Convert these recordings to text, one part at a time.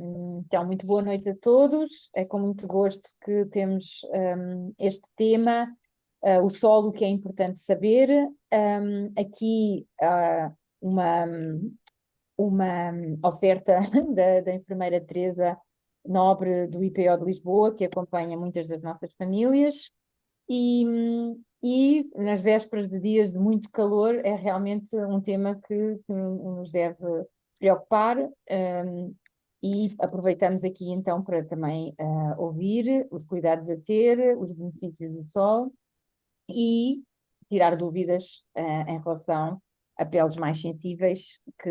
Então, muito boa noite a todos. É com muito gosto que temos este tema, o solo, que é importante saber. Aqui uma, uma oferta da enfermeira Teresa Nobre, do IPO de Lisboa, que acompanha muitas das nossas famílias. E nas vésperas de dias de muito calor, é realmente um tema que nos deve preocupar. E aproveitamos aqui então para também ouvir os cuidados a ter, os benefícios do sol e tirar dúvidas em relação a peles mais sensíveis, que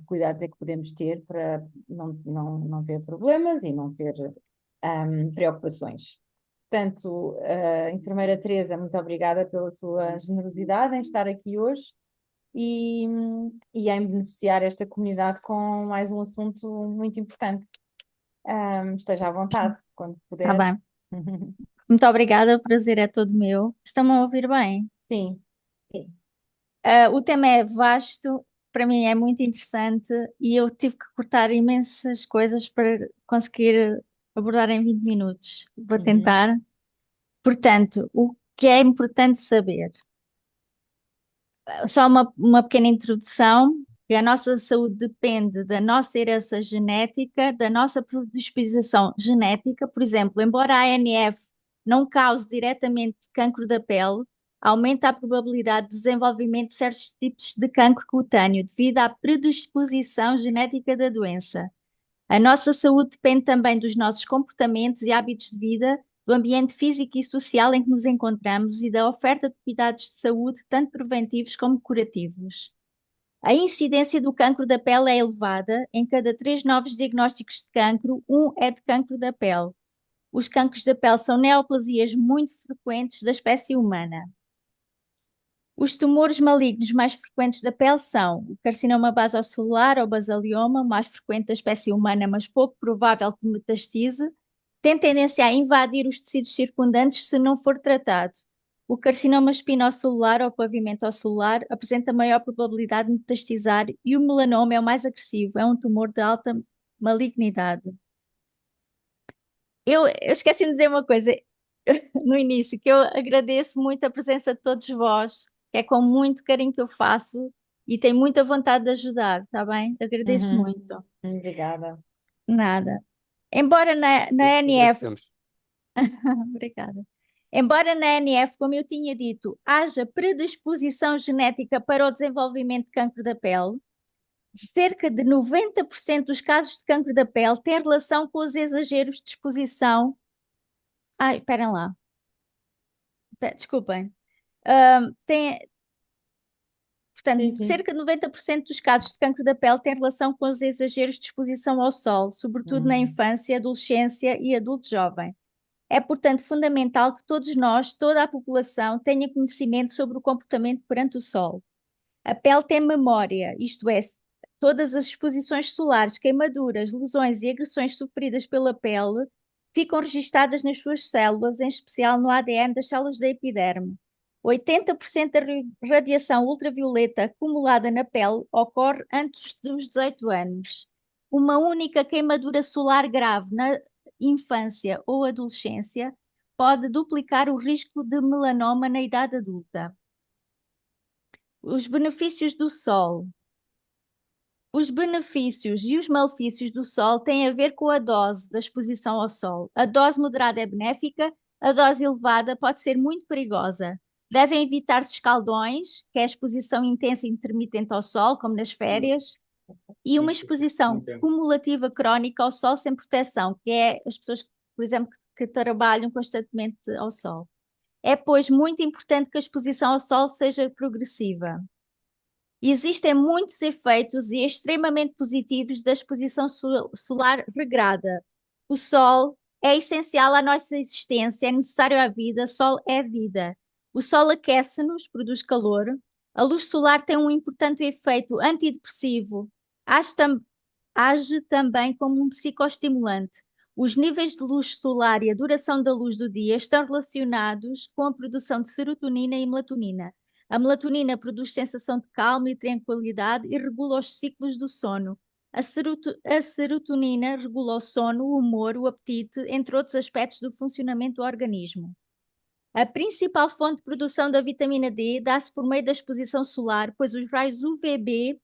cuidados é que podemos ter para não ter problemas e não ter preocupações. Portanto, enfermeira Teresa, muito obrigada pela sua generosidade em estar aqui hoje e, e em beneficiar esta comunidade com mais um assunto muito importante. Esteja à vontade, quando Tá puder. bem. Muito obrigada, o prazer é todo meu. Estão-me a ouvir bem? Sim, sim. O tema é vasto, para mim é muito interessante e eu tive que cortar imensas coisas para conseguir abordar em 20 minutos. Vou Uhum. tentar. Portanto, o que é importante saber? Só uma pequena introdução, que a nossa saúde depende da nossa herança genética, da nossa predisposição genética. Por exemplo, embora a ANF não cause diretamente cancro da pele, aumenta a probabilidade de desenvolvimento de certos tipos de cancro cutâneo devido à predisposição genética da doença. A nossa saúde depende também dos nossos comportamentos e hábitos de vida, do ambiente físico e social em que nos encontramos e da oferta de cuidados de saúde, tanto preventivos como curativos. A incidência do cancro da pele é elevada. Em cada 3 novos diagnósticos de cancro, um é de cancro da pele. Os cancros da pele são neoplasias muito frequentes da espécie humana. Os tumores malignos mais frequentes da pele são o carcinoma basocelular ou basalioma, mais frequente da espécie humana, mas pouco provável que metastize, tem tendência a invadir os tecidos circundantes se não for tratado. O carcinoma espinocelular ou pavimento ocelular apresenta maior probabilidade de metastizar e o melanoma é o mais agressivo, é um tumor de alta malignidade. Eu esqueci de dizer uma coisa no início, que eu agradeço muito a presença de todos vós, que é com muito carinho que eu faço e tenho muita vontade de ajudar, tá bem? Agradeço Uhum. muito. Obrigada. Nada. Embora na NF, Agradecemos. obrigada. Embora na NF, como eu tinha dito, haja predisposição genética para o desenvolvimento de cancro da pele, cerca de 90% dos casos de cancro da pele têm relação com os exageros de exposição. Ai, esperem lá. Desculpem. Tem, Sim, portanto, sim. cerca de 90% dos casos de cancro da pele têm relação com os exageros de exposição ao sol, sobretudo na Uhum. infância, adolescência e adulto jovem. É, portanto, fundamental que todos nós, toda a população, tenha conhecimento sobre o comportamento perante o sol. A pele tem memória, isto é, todas as exposições solares, queimaduras, lesões e agressões sofridas pela pele ficam registadas nas suas células, em especial no ADN das células da epiderme. 80% da radiação ultravioleta acumulada na pele ocorre antes dos 18 anos. Uma única queimadura solar grave na infância ou adolescência pode duplicar o risco de melanoma na idade adulta. Os benefícios do sol. Os benefícios e os malefícios do sol têm a ver com a dose da exposição ao sol. A dose moderada é benéfica, a dose elevada pode ser muito perigosa. Devem evitar-se escaldões, que é a exposição intensa e intermitente ao sol, como nas férias, e uma exposição cumulativa crónica ao sol sem proteção, que é as pessoas, por exemplo, que trabalham constantemente ao sol. É, pois, muito importante que a exposição ao sol seja progressiva. Existem muitos efeitos e extremamente positivos da exposição solar regrada. O sol é essencial à nossa existência, é necessário à vida, sol é vida. O sol aquece-nos, produz calor. A luz solar tem um importante efeito antidepressivo. Age, age também como um psicoestimulante. Os níveis de luz solar e a duração da luz do dia estão relacionados com a produção de serotonina e melatonina. A melatonina produz sensação de calma e tranquilidade e regula os ciclos do sono. A serotonina regula o sono, o humor, o apetite, entre outros aspectos do funcionamento do organismo. A principal fonte de produção da vitamina D dá-se por meio da exposição solar, pois os raios UVB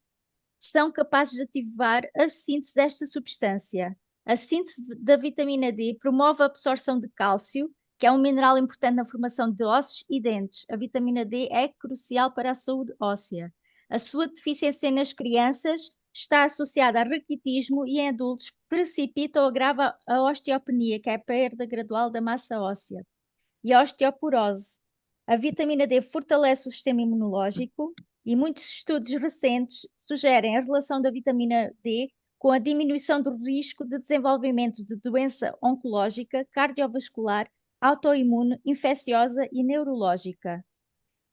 são capazes de ativar a síntese desta substância. A síntese da vitamina D promove a absorção de cálcio, que é um mineral importante na formação de ossos e dentes. A vitamina D é crucial para a saúde óssea. A sua deficiência nas crianças está associada a raquitismo e em adultos precipita ou agrava a osteopenia, que é a perda gradual da massa óssea, e a osteoporose. A vitamina D fortalece o sistema imunológico e muitos estudos recentes sugerem a relação da vitamina D com a diminuição do risco de desenvolvimento de doença oncológica, cardiovascular, autoimune, infecciosa e neurológica.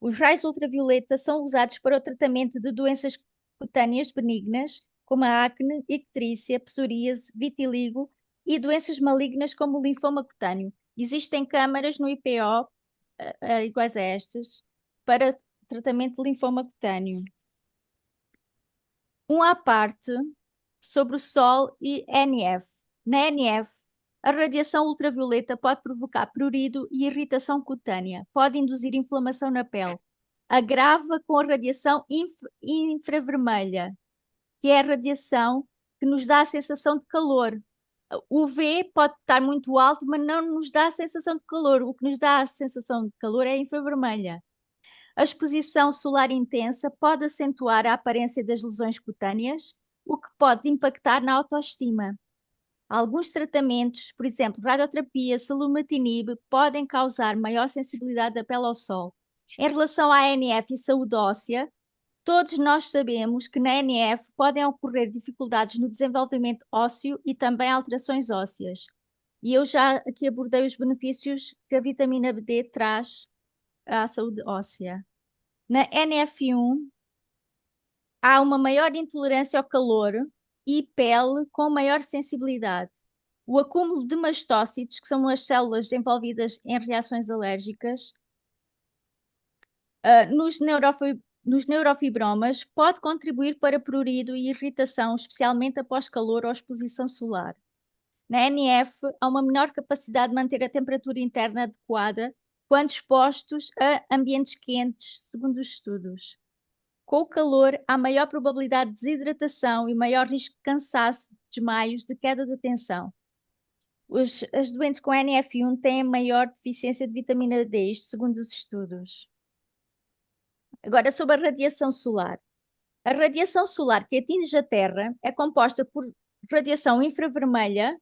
Os raios ultravioleta são usados para o tratamento de doenças cutâneas benignas, como a acne, icterícia, psoríase, vitiligo e doenças malignas como o linfoma cutâneo. Existem câmaras no IPO, iguais a estas, para tratamento de linfoma cutâneo. Um à parte sobre o Sol e NF. Na NF, a radiação ultravioleta pode provocar prurido e irritação cutânea, pode induzir inflamação na pele. Agrava com a radiação infravermelha, que é a radiação que nos dá a sensação de calor. O UV pode estar muito alto, mas não nos dá a sensação de calor. O que nos dá a sensação de calor é a infravermelha. A exposição solar intensa pode acentuar a aparência das lesões cutâneas, o que pode impactar na autoestima. Alguns tratamentos, por exemplo, radioterapia, selumetinib, podem causar maior sensibilidade da pele ao sol. Em relação à ANF e saúde óssea, todos nós sabemos que na ANF podem ocorrer dificuldades no desenvolvimento ósseo e também alterações ósseas. E eu já aqui abordei os benefícios que a vitamina D traz à saúde óssea. Na NF1, há uma maior intolerância ao calor e pele com maior sensibilidade. O acúmulo de mastócitos, que são as células envolvidas em reações alérgicas, nos neurofibromas, pode contribuir para prurido e irritação, especialmente após calor ou exposição solar. Na NF, há uma menor capacidade de manter a temperatura interna adequada quando expostos a ambientes quentes, segundo os estudos. Com o calor, há maior probabilidade de desidratação e maior risco de cansaço, desmaios, de queda de atenção. As doentes com NF1 têm maior deficiência de vitamina D, isto segundo os estudos. Agora, sobre a radiação solar. A radiação solar que atinge a Terra é composta por radiação infravermelha,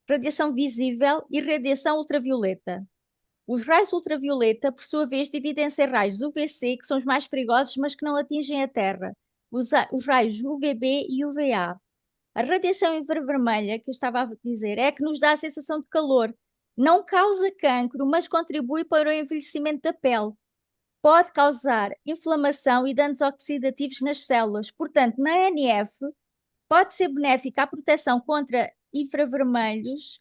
radiação visível e radiação ultravioleta. Os raios ultravioleta, por sua vez, dividem-se em raios UVC, que são os mais perigosos, mas que não atingem a Terra, os raios UVB e UVA. A radiação infravermelha, que eu estava a dizer, é a que nos dá a sensação de calor. Não causa cancro, mas contribui para o envelhecimento da pele. Pode causar inflamação e danos oxidativos nas células. Portanto, na NF, pode ser benéfica a proteção contra infravermelhos,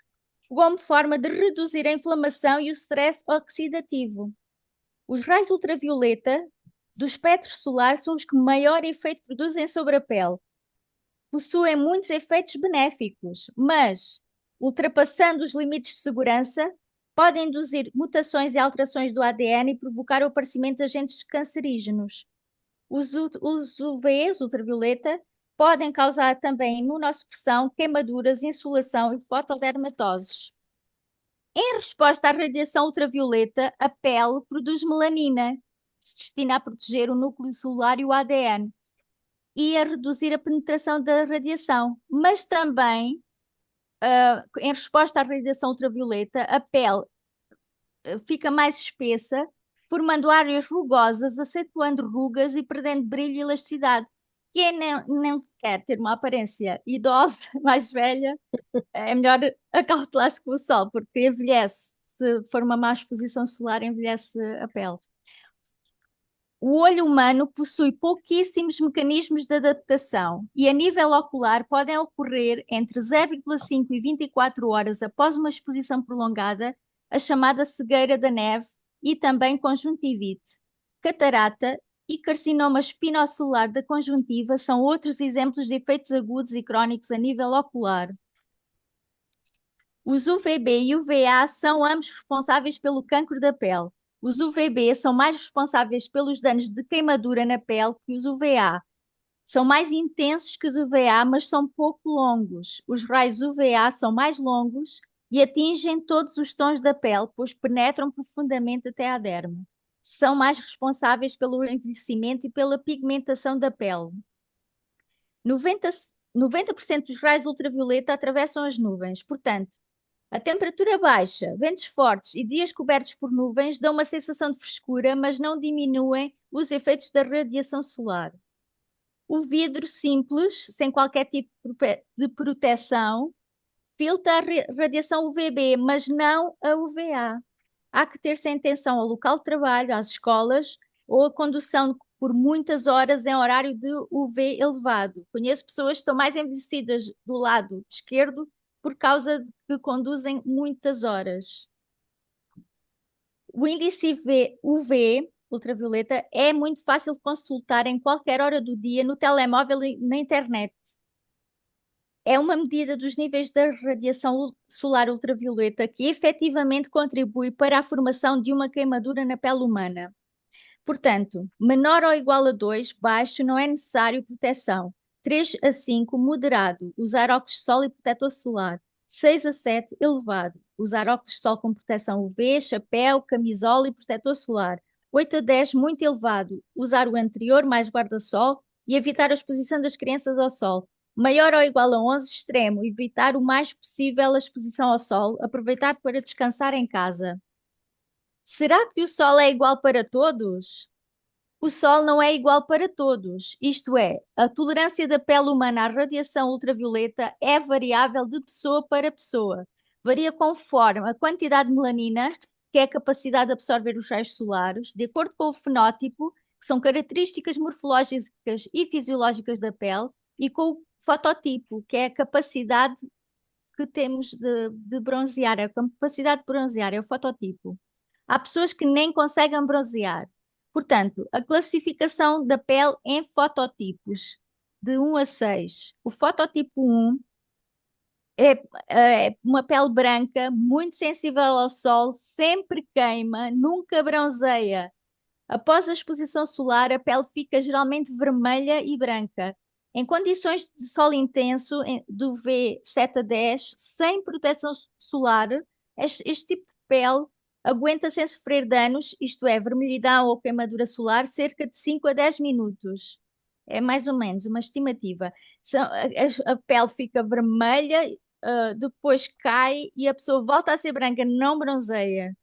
como forma de reduzir a inflamação e o stress oxidativo. Os raios ultravioleta do espectro solar são os que maior efeito produzem sobre a pele. Possuem muitos efeitos benéficos, mas, ultrapassando os limites de segurança, podem induzir mutações e alterações do ADN e provocar o aparecimento de agentes cancerígenos. Os UV, os ultravioleta, podem causar também imunossupressão, queimaduras, insolação e fotodermatoses. Em resposta à radiação ultravioleta, a pele produz melanina, que se destina a proteger o núcleo celular e o ADN, e a reduzir a penetração da radiação. Mas também, em resposta à radiação ultravioleta, a pele fica mais espessa, formando áreas rugosas, acentuando rugas e perdendo brilho e elasticidade. Quem nem quer ter uma aparência idosa, mais velha, é melhor acautelar-se com o sol, porque envelhece. Se for uma má exposição solar, envelhece a pele. O olho humano possui pouquíssimos mecanismos de adaptação e, a nível ocular, podem ocorrer entre 0,5 e 24 horas após uma exposição prolongada, a chamada cegueira da neve e também conjuntivite, catarata e carcinoma espinocelular da conjuntiva são outros exemplos de efeitos agudos e crónicos a nível ocular. Os UVB e UVA são ambos responsáveis pelo cancro da pele. Os UVB são mais responsáveis pelos danos de queimadura na pele que os UVA. São mais intensos que os UVA, mas são pouco longos. Os raios UVA são mais longos e atingem todos os tons da pele, pois penetram profundamente até à derme. São mais responsáveis pelo envelhecimento e pela pigmentação da pele. 90% dos raios ultravioleta atravessam as nuvens, portanto, a temperatura baixa, ventos fortes e dias cobertos por nuvens dão uma sensação de frescura, mas não diminuem os efeitos da radiação solar. O vidro simples, sem qualquer tipo de proteção, filtra a radiação UVB, mas não a UVA. Há que ter-se atenção ao local de trabalho, às escolas ou a condução por muitas horas em horário de UV elevado. Conheço pessoas que estão mais envelhecidas do lado esquerdo por causa de que conduzem muitas horas. O índice UV, ultravioleta, é muito fácil de consultar em qualquer hora do dia no telemóvel e na internet. É uma medida dos níveis da radiação solar ultravioleta que efetivamente contribui para a formação de uma queimadura na pele humana. Portanto, menor ou igual a 2, baixo, não é necessário proteção. 3 a 5, moderado, usar óculos de sol e protetor solar. 6 a 7, elevado, usar óculos de sol com proteção UV, chapéu, camisola e protetor solar. 8 a 10, muito elevado, usar o anterior mais guarda-sol e evitar a exposição das crianças ao sol. Maior ou igual a 11, extremo, evitar o mais possível a exposição ao sol, aproveitar para descansar em casa. Será que o sol é igual para todos? O sol não é igual para todos, isto é, a tolerância da pele humana à radiação ultravioleta é variável de pessoa para pessoa. Varia conforme a quantidade de melanina, que é a capacidade de absorver os raios solares, de acordo com o fenótipo, que são características morfológicas e fisiológicas da pele, e com o fototipo, que é a capacidade que temos de bronzear, a capacidade de bronzear, é o fototipo. Há pessoas que nem conseguem bronzear. Portanto, a classificação da pele em fototipos, de 1 a 6. O fototipo 1 é uma pele branca, muito sensível ao sol, sempre queima, nunca bronzeia. Após a exposição solar, a pele fica geralmente vermelha e branca. Em condições de sol intenso, do V7 a 10, sem proteção solar, este tipo de pele aguenta sem sofrer danos, isto é, vermelhidão ou queimadura solar, cerca de 5 a 10 minutos. É mais ou menos uma estimativa. A pele fica vermelha, depois cai e a pessoa volta a ser branca, não bronzeia.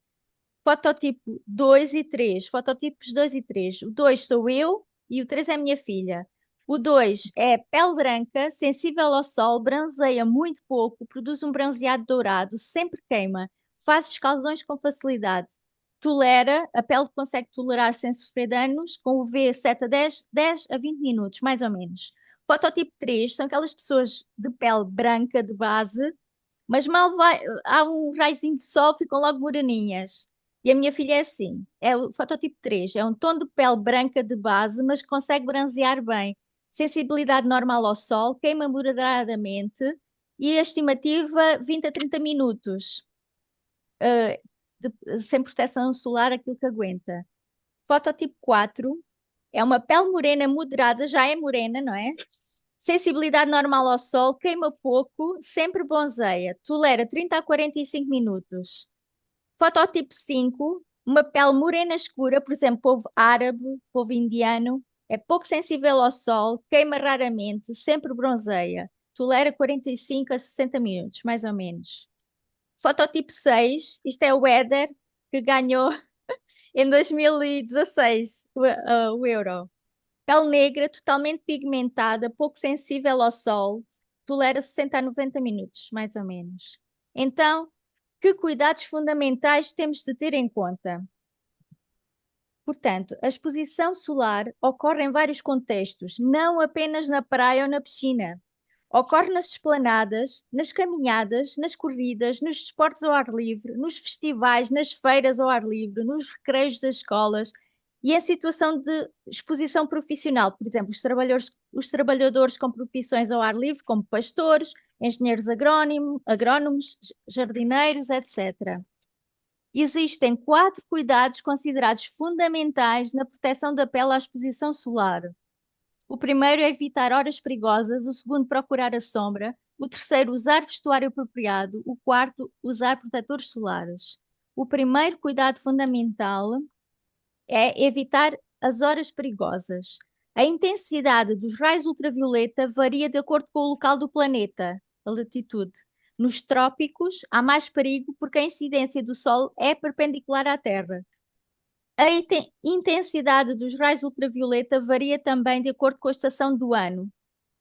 Fototipo 2 e 3. Fototipos 2 e 3. O 2 sou eu e o 3 é a minha filha. O 2 é pele branca, sensível ao sol, bronzeia muito pouco, produz um bronzeado dourado, sempre queima, faz escaldões com facilidade. Tolera, a pele consegue tolerar sem sofrer danos, com o V 7 a 10, 10 a 20 minutos, mais ou menos. Fototipo 3 são aquelas pessoas de pele branca de base, mas mal vai, há um raizinho de sol, ficam logo moreninhas. E a minha filha é assim, é o fototipo 3, é um tom de pele branca de base, mas consegue bronzear bem. Sensibilidade normal ao sol, queima moderadamente e a estimativa 20 a 30 minutos, sem proteção solar, aquilo que aguenta. Fototipo 4 é uma pele morena moderada, já é morena, não é? Sensibilidade normal ao sol, queima pouco, sempre bronzeia, tolera 30 a 45 minutos. Fototipo 5, uma pele morena escura, por exemplo, povo árabe, povo indiano, é pouco sensível ao sol, queima raramente, sempre bronzeia, tolera 45 a 60 minutos, mais ou menos. Fototipo 6, isto é o Éder, que ganhou em 2016 o Euro. Pele negra, totalmente pigmentada, pouco sensível ao sol, tolera 60 a 90 minutos, mais ou menos. Então, que cuidados fundamentais temos de ter em conta? Portanto, a exposição solar ocorre em vários contextos, não apenas na praia ou na piscina. Ocorre nas esplanadas, nas caminhadas, nas corridas, nos esportes ao ar livre, nos festivais, nas feiras ao ar livre, nos recreios das escolas, E em situação de exposição profissional, por exemplo, os trabalhadores com profissões ao ar livre, como pastores, engenheiros agrónomos, jardineiros, etc. Existem 4 cuidados considerados fundamentais na proteção da pele à exposição solar. O primeiro é evitar horas perigosas, o segundo, procurar a sombra, o terceiro, usar vestuário apropriado, o quarto, usar protetores solares. O primeiro cuidado fundamental é evitar as horas perigosas. A intensidade dos raios ultravioleta varia de acordo com o local do planeta, a latitude. Nos trópicos, há mais perigo porque a incidência do Sol é perpendicular à Terra. A intensidade dos raios ultravioleta varia também de acordo com a estação do ano,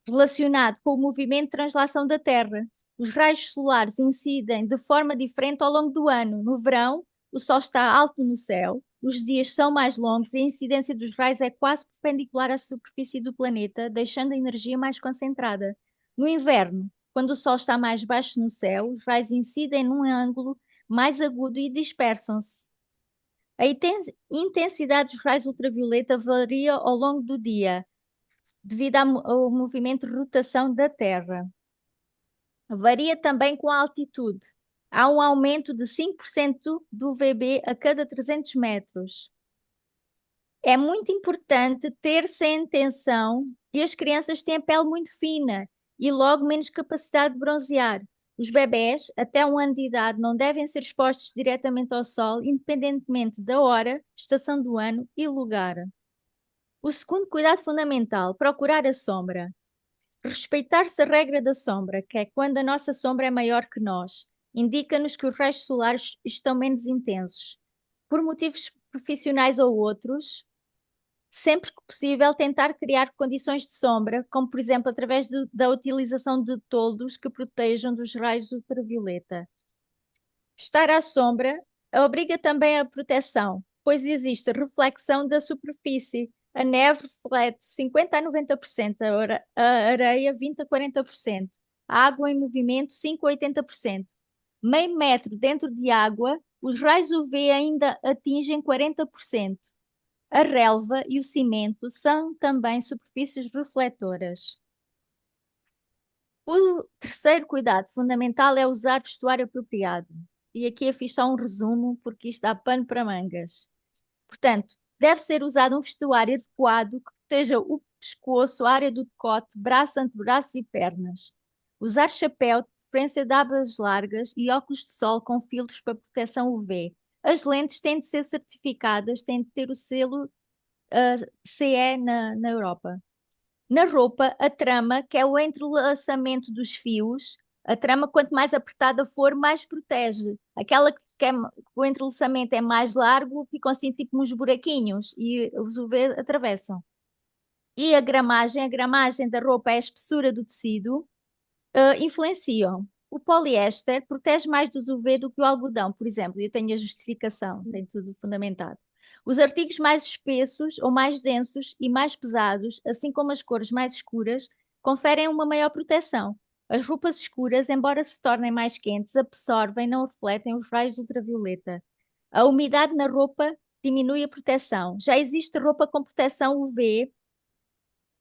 relacionado com o movimento de translação da Terra. Os raios solares incidem de forma diferente ao longo do ano. No verão, o Sol está alto no céu, os dias são mais longos e a incidência dos raios é quase perpendicular à superfície do planeta, deixando a energia mais concentrada. No inverno, quando o Sol está mais baixo no céu, os raios incidem num ângulo mais agudo e dispersam-se. A intensidade dos raios ultravioleta varia ao longo do dia, devido ao movimento de rotação da Terra. Varia também com a altitude. Há um aumento de 5% do UVB a cada 300 metros. É muito importante ter-se em atenção que as crianças têm a pele muito fina e logo menos capacidade de bronzear. Os bebés, até 1 ano de idade, não devem ser expostos diretamente ao sol, independentemente da hora, estação do ano e lugar. O segundo cuidado fundamental, procurar a sombra. Respeitar-se a regra da sombra, que é quando a nossa sombra é maior que nós, indica-nos que os raios solares estão menos intensos. Por motivos profissionais ou outros, sempre que possível, tentar criar condições de sombra, como por exemplo através da utilização de toldos que protejam dos raios ultravioleta. Estar à sombra obriga também a proteção, pois existe reflexão da superfície. A neve reflete 50 a 90%, a areia 20 a 40%, a água em movimento 5 a 80%. Meio metro dentro de água, os raios UV ainda atingem 40%. A relva e o cimento são também superfícies refletoras. O terceiro cuidado fundamental é usar vestuário apropriado. E aqui eu fiz só um resumo, porque isto dá pano para mangas. Portanto, deve ser usado um vestuário adequado que proteja o pescoço, a área do decote, braço, antebraços e pernas. Usar chapéu, de preferência de abas largas, e óculos de sol com filtros para proteção UV. As lentes têm de ser certificadas, têm de ter o selo CE na Europa. Na roupa, a trama, que é o entrelaçamento dos fios, a trama, quanto mais apertada for, mais protege. Aquela que o entrelaçamento é mais largo, ficam assim tipo uns buraquinhos e os UV atravessam. E a gramagem da roupa é a espessura do tecido, influenciam. O poliéster protege mais dos UV do que o algodão, por exemplo. Eu tenho a justificação, tem tudo fundamentado. Os artigos mais espessos ou mais densos e mais pesados, assim como as cores mais escuras, conferem uma maior proteção. As roupas escuras, embora se tornem mais quentes, absorvem e não refletem os raios ultravioleta. A umidade na roupa diminui a proteção. Já existe roupa com proteção UV,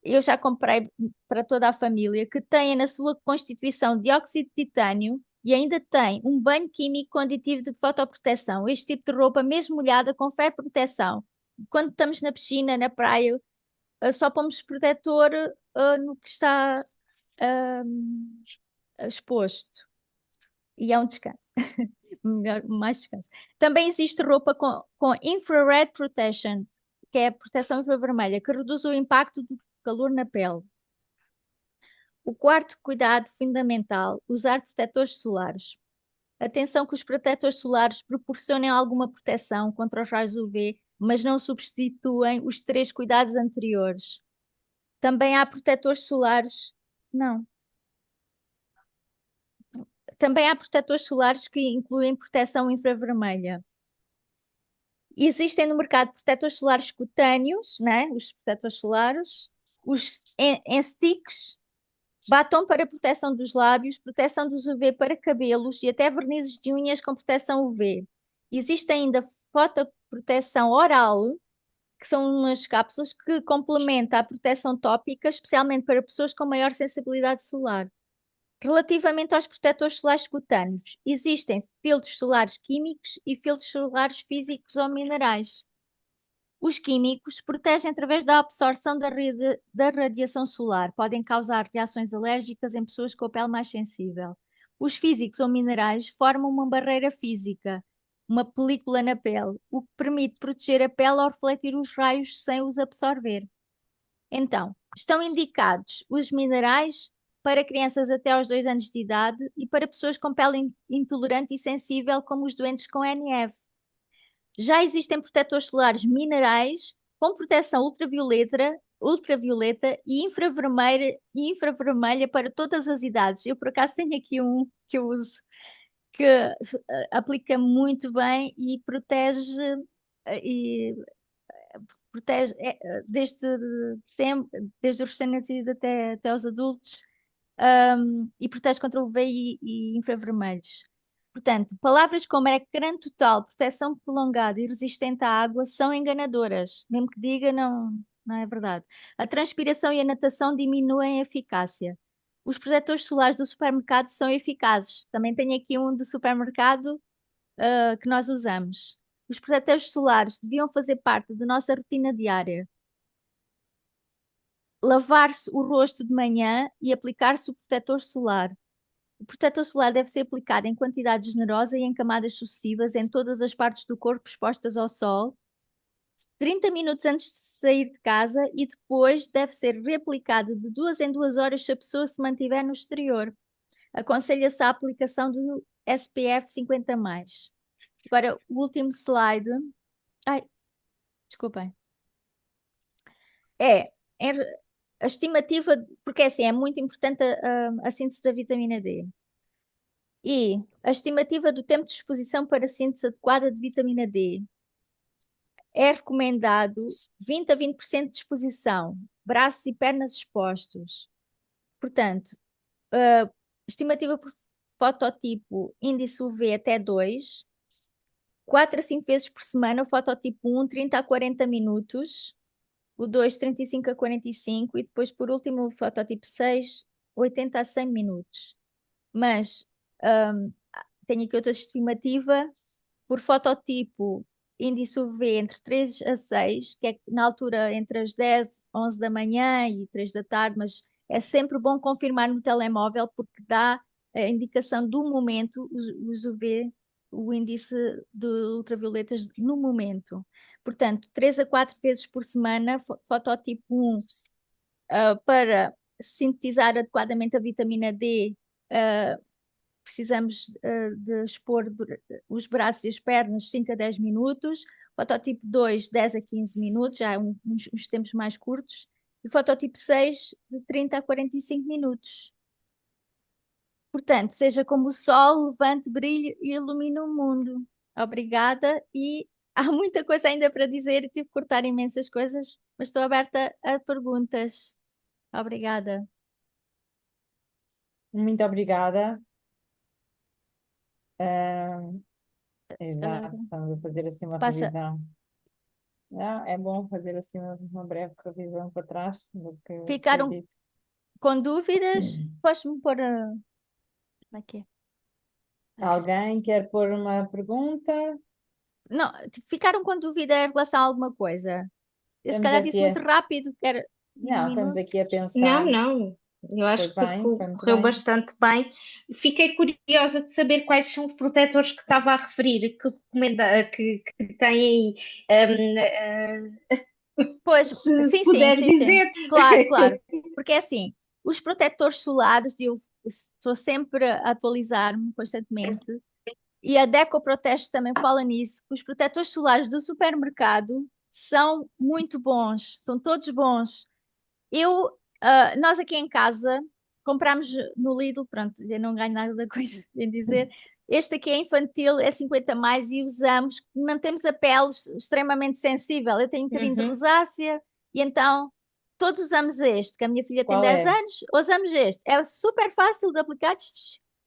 eu já comprei para toda a família, que têm na sua constituição dióxido de titânio e ainda tem um banho químico com aditivo de fotoproteção. Este tipo de roupa, mesmo molhada, confere proteção. Quando estamos na piscina, na praia, só pomos protetor no que está ahm, exposto. E é um descanso. Mais descanso. Também existe roupa com infrared protection, que é a proteção infravermelha, que reduz o impacto do calor na pele. O quarto cuidado fundamental, usar protetores solares. Atenção que os protetores solares proporcionam alguma proteção contra os raios UV, mas não substituem os 3 cuidados anteriores. Também há protetores solares. Não. Também há protetores solares que incluem proteção infravermelha. Existem no mercado protetores solares cutâneos, né? Os protetores solares, os em sticks, batom para proteção dos lábios, proteção dos UV para cabelos e até vernizes de unhas com proteção UV. Existe ainda fotoproteção oral, que são umas cápsulas que complementam a proteção tópica, especialmente para pessoas com maior sensibilidade solar. Relativamente aos protetores solares cutâneos, existem filtros solares químicos e filtros solares físicos ou minerais. Os químicos protegem através da absorção da radiação solar, podem causar reações alérgicas em pessoas com a pele mais sensível. Os físicos ou minerais formam uma barreira física, uma película na pele, o que permite proteger a pele ao refletir os raios sem os absorver. Então, estão indicados os minerais para crianças até aos 2 anos de idade e para pessoas com pele intolerante e sensível, como os doentes com NF. Já existem protetores solares minerais com proteção ultravioleta e infravermelha para todas as idades. Eu, por acaso, tenho aqui um que eu uso, que aplica muito bem e e protege desde sempre, desde os recém-nascidos até os adultos, e protege contra UV e infravermelhos. Portanto, palavras como ecrã total, proteção prolongada e resistente à água são enganadoras. Mesmo que diga, não é verdade. A transpiração e a natação diminuem a eficácia. Os protetores solares do supermercado são eficazes. Também tenho aqui um de supermercado, que nós usamos. Os protetores solares deviam fazer parte da nossa rotina diária. Lavar-se o rosto de manhã e aplicar-se o protetor solar. O protetor solar deve ser aplicado em quantidade generosa e em camadas sucessivas em todas as partes do corpo expostas ao sol, 30 minutos antes de sair de casa, e depois deve ser reaplicado de 2 em 2 horas se a pessoa se mantiver no exterior. Aconselha-se a aplicação do SPF 50+. Agora, o último slide. Ai, desculpem. É, a estimativa, porque assim, é muito importante a síntese da vitamina D. E a estimativa do tempo de exposição para a síntese adequada de vitamina D é recomendado 20 a 20% de exposição, braços e pernas expostos. Portanto, estimativa por fototipo índice UV até 2, 4 a 5 vezes por semana, o fototipo 1, 30 a 40 minutos, o 2, 35 a 45, e depois, por último, o fototipo 6, 80 a 100 minutos. Mas tenho aqui outra estimativa por fototipo índice UV entre 3 a 6, que é na altura entre as 10, 11 da manhã e 3 da tarde, mas é sempre bom confirmar no telemóvel porque dá a indicação do momento, os UV, o índice de ultravioletas no momento. Portanto, 3 a 4 vezes por semana, fototipo 1, para sintetizar adequadamente a vitamina D, precisamos de expor os braços e as pernas 5 a 10 minutos, fototipo 2, 10 a 15 minutos, já uns tempos mais curtos, e fototipo 6, de 30 a 45 minutos. Portanto, seja como o sol, levante, brilhe e ilumine o mundo. Obrigada, e há muita coisa ainda para dizer, e tive que cortar imensas coisas, mas estou aberta a perguntas. Obrigada. Muito obrigada. Se calhar Exato, estamos a fazer assim uma passa. revisão. É bom fazer assim uma breve revisão para trás do que foi Ficaram dito. com dúvidas? Podes-me pôr a. Como é que é? Alguém quer pôr uma pergunta? Não, ficaram com dúvida em relação a alguma coisa? Eu se Estamos calhar disse aqui muito rápido, que era um não, estamos minuto. aqui a Não, pensar. não. Eu Foi acho que bem, foi muito correu bem. bastante bem. Fiquei curiosa de saber quais são os protetores que estava a referir, que recomenda, que têm, Pois, se sim, sim, puder sim, sim. dizer. Claro, claro. Porque é assim, os protetores solares, eu estou sempre a atualizar-me constantemente, e a Deco Protege também fala nisso, que os protetores solares do supermercado são muito bons, são todos bons. Nós aqui em casa compramos no Lidl, pronto, eu não ganho nada da coisa, bem dizer. Este aqui é infantil, é 50+, e usamos, mantemos a pele extremamente sensível. Eu tenho um bocadinho de Uhum. rosácea, e então todos usamos este, que a minha filha tem Qual 10 é? anos, usamos este. É super fácil de aplicar,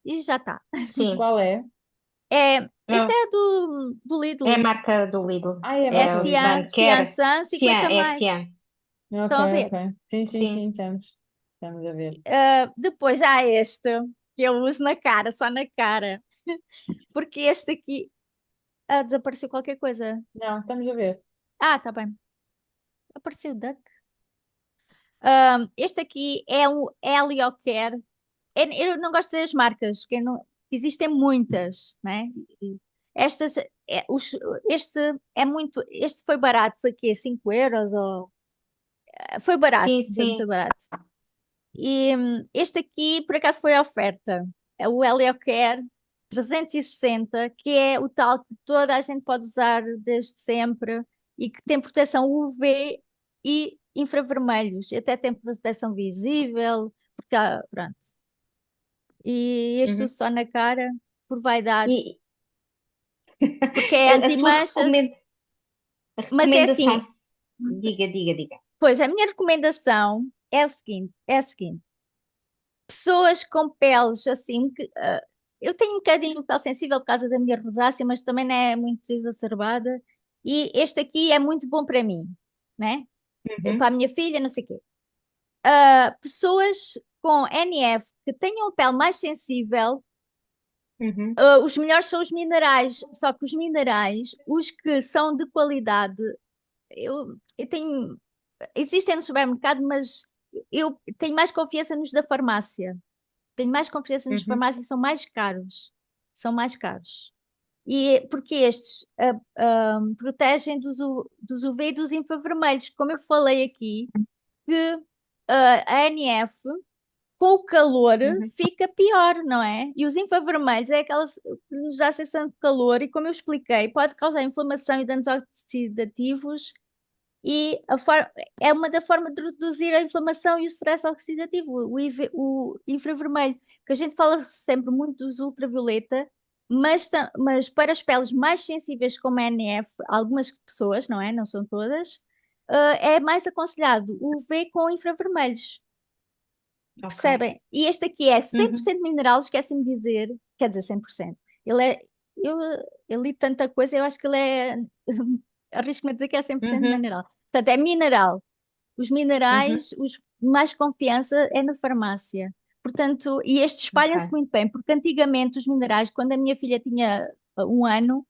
e já está. Sim. Qual é? Este Ah, é do é a Lidl. marca do Lidl. Ah, é a É É marca o do Lidl. Cian, Sun Cian Care. San, 50 Cian, é mais. Cian. Ok, Estão a ver? ok. Sim, sim, sim, Sim. estamos. Estamos a ver. Depois há este, que eu uso na cara, só na cara. Porque este aqui, desapareceu qualquer coisa. Não, estamos a ver. Tá bem. Apareceu o Duck. Este aqui é um Heliocare. Eu não gosto de dizer as marcas, porque existem muitas, né? E Estas, este é muito, este foi barato, foi quê? 5 euros? Foi barato, Sim, foi muito sim. barato. E este aqui, por acaso, foi a oferta. É o Heliocare 360, que é o tal que toda a gente pode usar desde sempre e que tem proteção UV e infravermelhos. Até tem proteção visível, porque, pronto. E este Uhum. uso só na cara, por vaidade, E porque é a sua anti-manchas, mas é recomendação, assim. diga, diga, diga. Pois, a minha recomendação é a seguinte. Pessoas com peles assim, eu tenho um bocadinho de pele sensível por causa da minha rosácea, mas também não é muito exacerbada. E este aqui é muito bom para mim, né? Uhum, Para a minha filha, não sei o quê. Pessoas com NF que tenham a pele mais sensível, uhum, os melhores são os minerais. Só que os minerais, os que são de qualidade, eu tenho. Existem no supermercado, mas eu tenho mais confiança nos da farmácia. Tenho mais confiança nos uhum. farmácias, são mais caros. São mais caros. E porque estes protegem dos UV e dos infravermelhos, como eu falei aqui, que a NF com o calor Uhum. fica pior, não é? E os infravermelhos é aquela que nos dá a sensação de calor e, como eu expliquei, pode causar inflamação e danos oxidativos e é uma da forma de reduzir a inflamação e o stress oxidativo, o infravermelho, que a gente fala sempre muito dos ultravioleta, mas para as peles mais sensíveis como a NF, algumas pessoas, não é? Não são todas, é mais aconselhado o UV com infravermelhos, Ok. percebem? E este aqui é Uhum, 100% mineral, esqueci-me de dizer, quer dizer 100%. Ele é, eu, eu li tanta coisa, eu acho que ele é, arrisco-me a dizer que é 100% uhum, mineral. Portanto, é mineral. Os uhum. minerais, os de mais confiança é na farmácia. Portanto, e estes espalham-se Ok. muito bem, porque antigamente os minerais, quando a minha filha tinha 1 ano,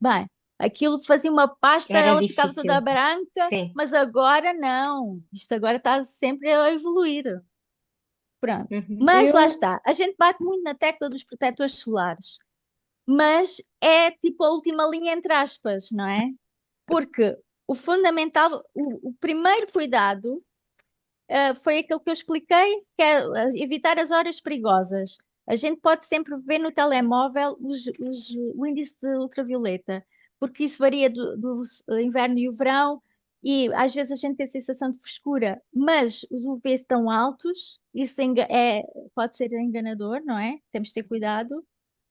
bem, aquilo fazia uma pasta, Era ela ficava toda difícil. branca, Sim. mas agora não. Isto agora está sempre a evoluir. Pronto. Uhum. Mas lá Eu, está. A gente bate muito na tecla dos protetores solares, mas é tipo a última linha entre aspas, não é? Porque o fundamental, o primeiro cuidado, foi aquilo que eu expliquei, que é evitar as horas perigosas. A gente pode sempre ver no telemóvel o índice de ultravioleta, porque isso varia do inverno e o verão, e às vezes a gente tem a sensação de frescura, mas os UV estão altos, isso pode ser enganador, não é? Temos de ter cuidado.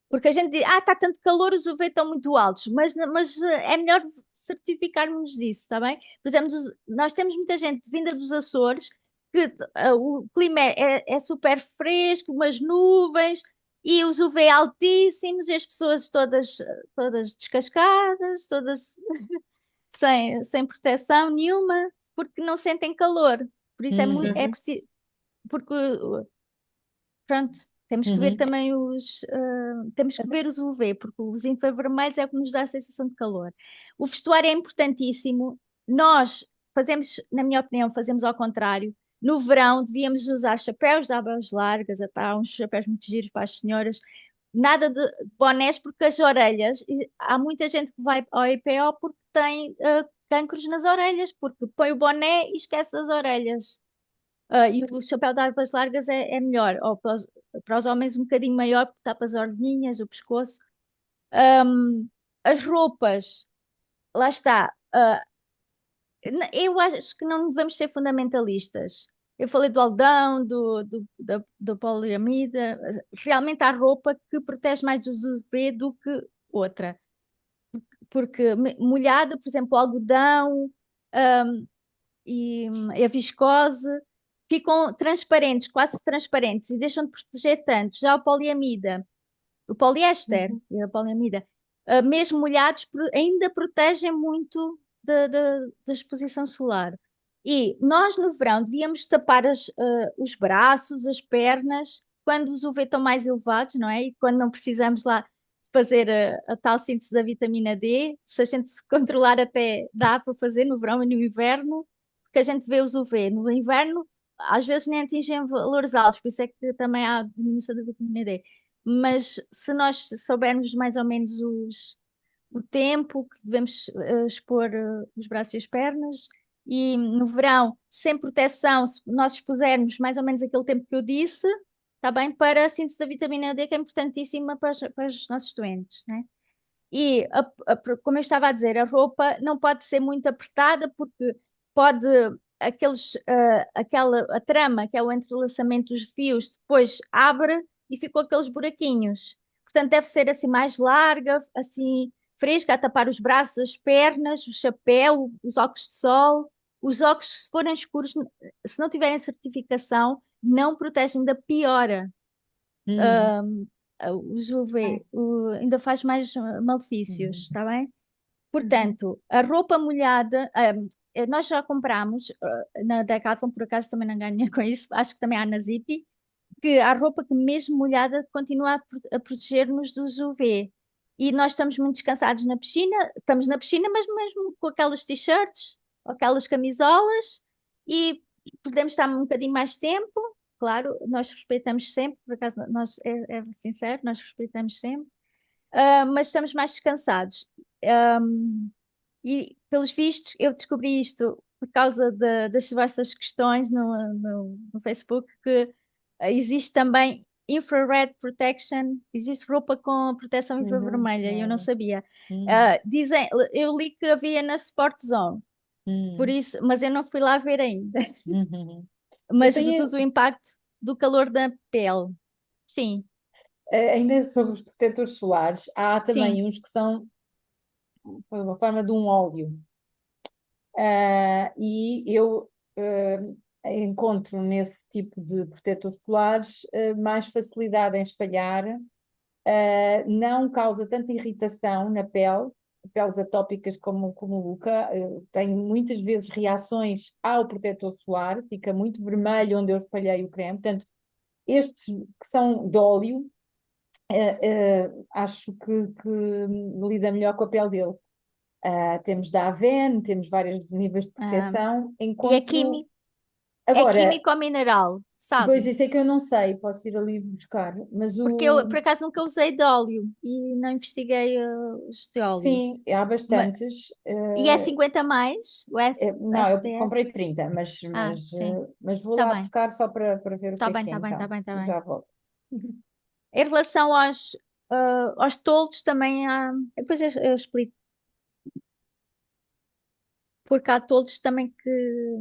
Porque a gente diz, está tanto calor, os UV estão muito altos, mas é melhor certificarmos disso, está bem? Por exemplo, nós temos muita gente vinda dos Açores que o clima é super fresco, umas nuvens e os UV altíssimos e as pessoas todas descascadas, todas sem proteção nenhuma, porque não sentem calor. Por isso é uhum, Uhum, preciso, porque pronto, temos que ver uhum. também temos que ver os UV, porque os infravermelhos é o que nos dá a sensação de calor. O vestuário é importantíssimo. Nós fazemos, na minha opinião, fazemos ao contrário. No verão devíamos usar chapéus de abas largas, até há uns chapéus muito giros para as senhoras. Nada de bonés, porque as orelhas, e há muita gente que vai ao IPO porque tem cancros nas orelhas, porque põe o boné e esquece as orelhas. E o chapéu de abas largas é melhor, ou para os homens um bocadinho maior, porque tapa as orelhinhas, o pescoço. As roupas, lá está. Eu acho que não devemos ser fundamentalistas. Eu falei do algodão, do poliamida. Realmente há roupa que protege mais os UV do que outra. Porque molhada, por exemplo, o algodão, hum, e a viscose ficam transparentes, quase transparentes, e deixam de proteger tanto. Já a poliamida o poliéster Uhum. e a poliamida, mesmo molhados, ainda protegem muito da exposição solar. E nós, no verão, devíamos tapar os braços, as pernas, quando os UV estão mais elevados, não é? E quando não precisamos lá de fazer a tal síntese da vitamina D, se a gente se controlar até dá para fazer no verão e no inverno, porque a gente vê os UV. No inverno, às vezes nem atingem valores altos, por isso é que também há diminuição da vitamina D. Mas se nós soubermos mais ou menos o tempo que devemos expor os braços e as pernas, e no verão, sem proteção, se nós expusermos mais ou menos aquele tempo que eu disse, está bem, para a síntese da vitamina D, que é importantíssima para os nossos doentes, né? E, como eu estava a dizer, a roupa não pode ser muito apertada porque pode, a trama, que é o entrelaçamento dos fios, depois abre e ficou aqueles buraquinhos. Portanto, deve ser assim mais larga, assim fresca, a tapar os braços, as pernas, o chapéu, os óculos de sol. Os óculos, se forem escuros, se não tiverem certificação, não protegem, ainda piora Hum. os UV, ainda faz mais malefícios, Uhum. está bem? Uhum. Portanto, a roupa molhada, nós já compramos na Decathlon, por acaso também não ganha com isso, acho que também há na Zippy, que há roupa que mesmo molhada continua a proteger-nos dos UV. E nós estamos muito descansados na piscina, estamos na piscina, mas mesmo com aquelas t-shirts, aquelas camisolas, e podemos estar um bocadinho mais tempo. Claro, nós respeitamos sempre, por acaso é sincero, nós respeitamos sempre, mas estamos mais descansados. E, pelos vistos, eu descobri isto por causa das vossas questões no Facebook, que existe também infrared protection, existe roupa com proteção Uhum. infravermelha, e eu não Nada. sabia. Hum. Eu li que havia na Sport Zone, por Hum. isso, mas eu não fui lá ver ainda. Uhum. Eu Mas reduz tenho, o impacto do calor da pele. Sim, ainda sobre os protetores solares, há sim. também uns que são uma forma de um óleo. E eu encontro nesse tipo de protetores solares mais facilidade em espalhar, não causa tanta irritação na pele, peles atópicas como o Luca. Eu tenho muitas vezes reações ao protetor solar, fica muito vermelho onde eu espalhei o creme. Portanto, estes que são de óleo, acho que lida melhor com a pele dele. Temos da Avène, temos vários níveis de Ah, proteção, e é enquanto é agora, químico ou mineral, pois sabe? isso é que eu não sei, posso ir ali buscar, mas Porque eu, por acaso, nunca usei de óleo e não investiguei os de óleo. sim, há Ma- bastantes. e é 50 mais, o Não, eu SPF? comprei 30, Sim, mas vou está lá bem, buscar só para ver o está bem, que é está bem, está então. bem, está E bem. já volto. Em relação aos toldos, também há. Depois eu explico, porque há toldos também que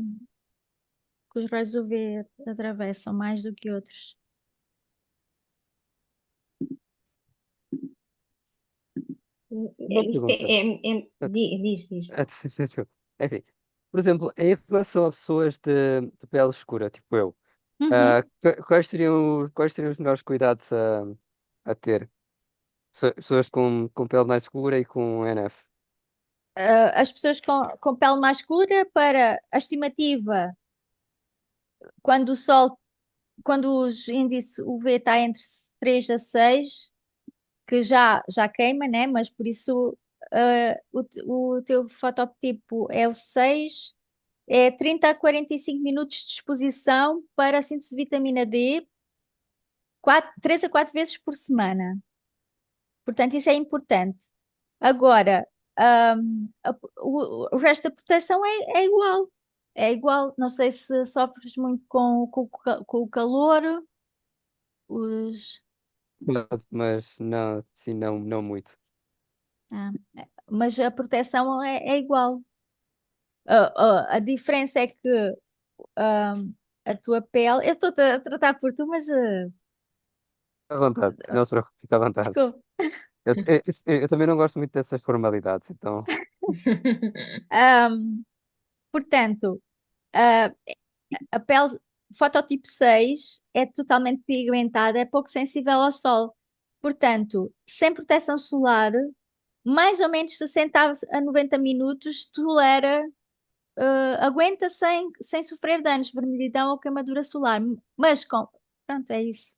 os raios UV atravessam mais do que outros. Uma Isto pergunta. Ah, diz. sim, sim, sim. Enfim, por exemplo, em relação a pessoas de pele escura, tipo eu, Uhum. quais seriam os melhores cuidados a ter? Pessoas com pele mais escura e com NF. As pessoas com pele mais escura, para a estimativa, quando o sol, quando os índices UV está entre 3 a 6, que já queima, né? Mas por isso o teu fototipo é o 6, é 30 a 45 minutos de exposição para a síntese de vitamina D, 3 a 4 vezes por semana. Portanto, isso é importante. Agora, o resto da proteção é igual. É igual. Não sei se sofres muito com o calor. Os, Mas não, sim, não, não muito. mas a proteção é igual. A diferença é que a tua pele. Eu estou a tratar por tu, mas Fica à vontade, não se preocupe, fica à vontade. desculpa. Eu também não gosto muito dessas formalidades, então. Ahm, Portanto, ah, a pele fototipo 6 é totalmente pigmentada, é pouco sensível ao sol. Portanto, sem proteção solar, mais ou menos 60 a 90 minutos tolera, aguenta sem sofrer danos, vermelhidão ou queimadura solar. Mas pronto, é isso.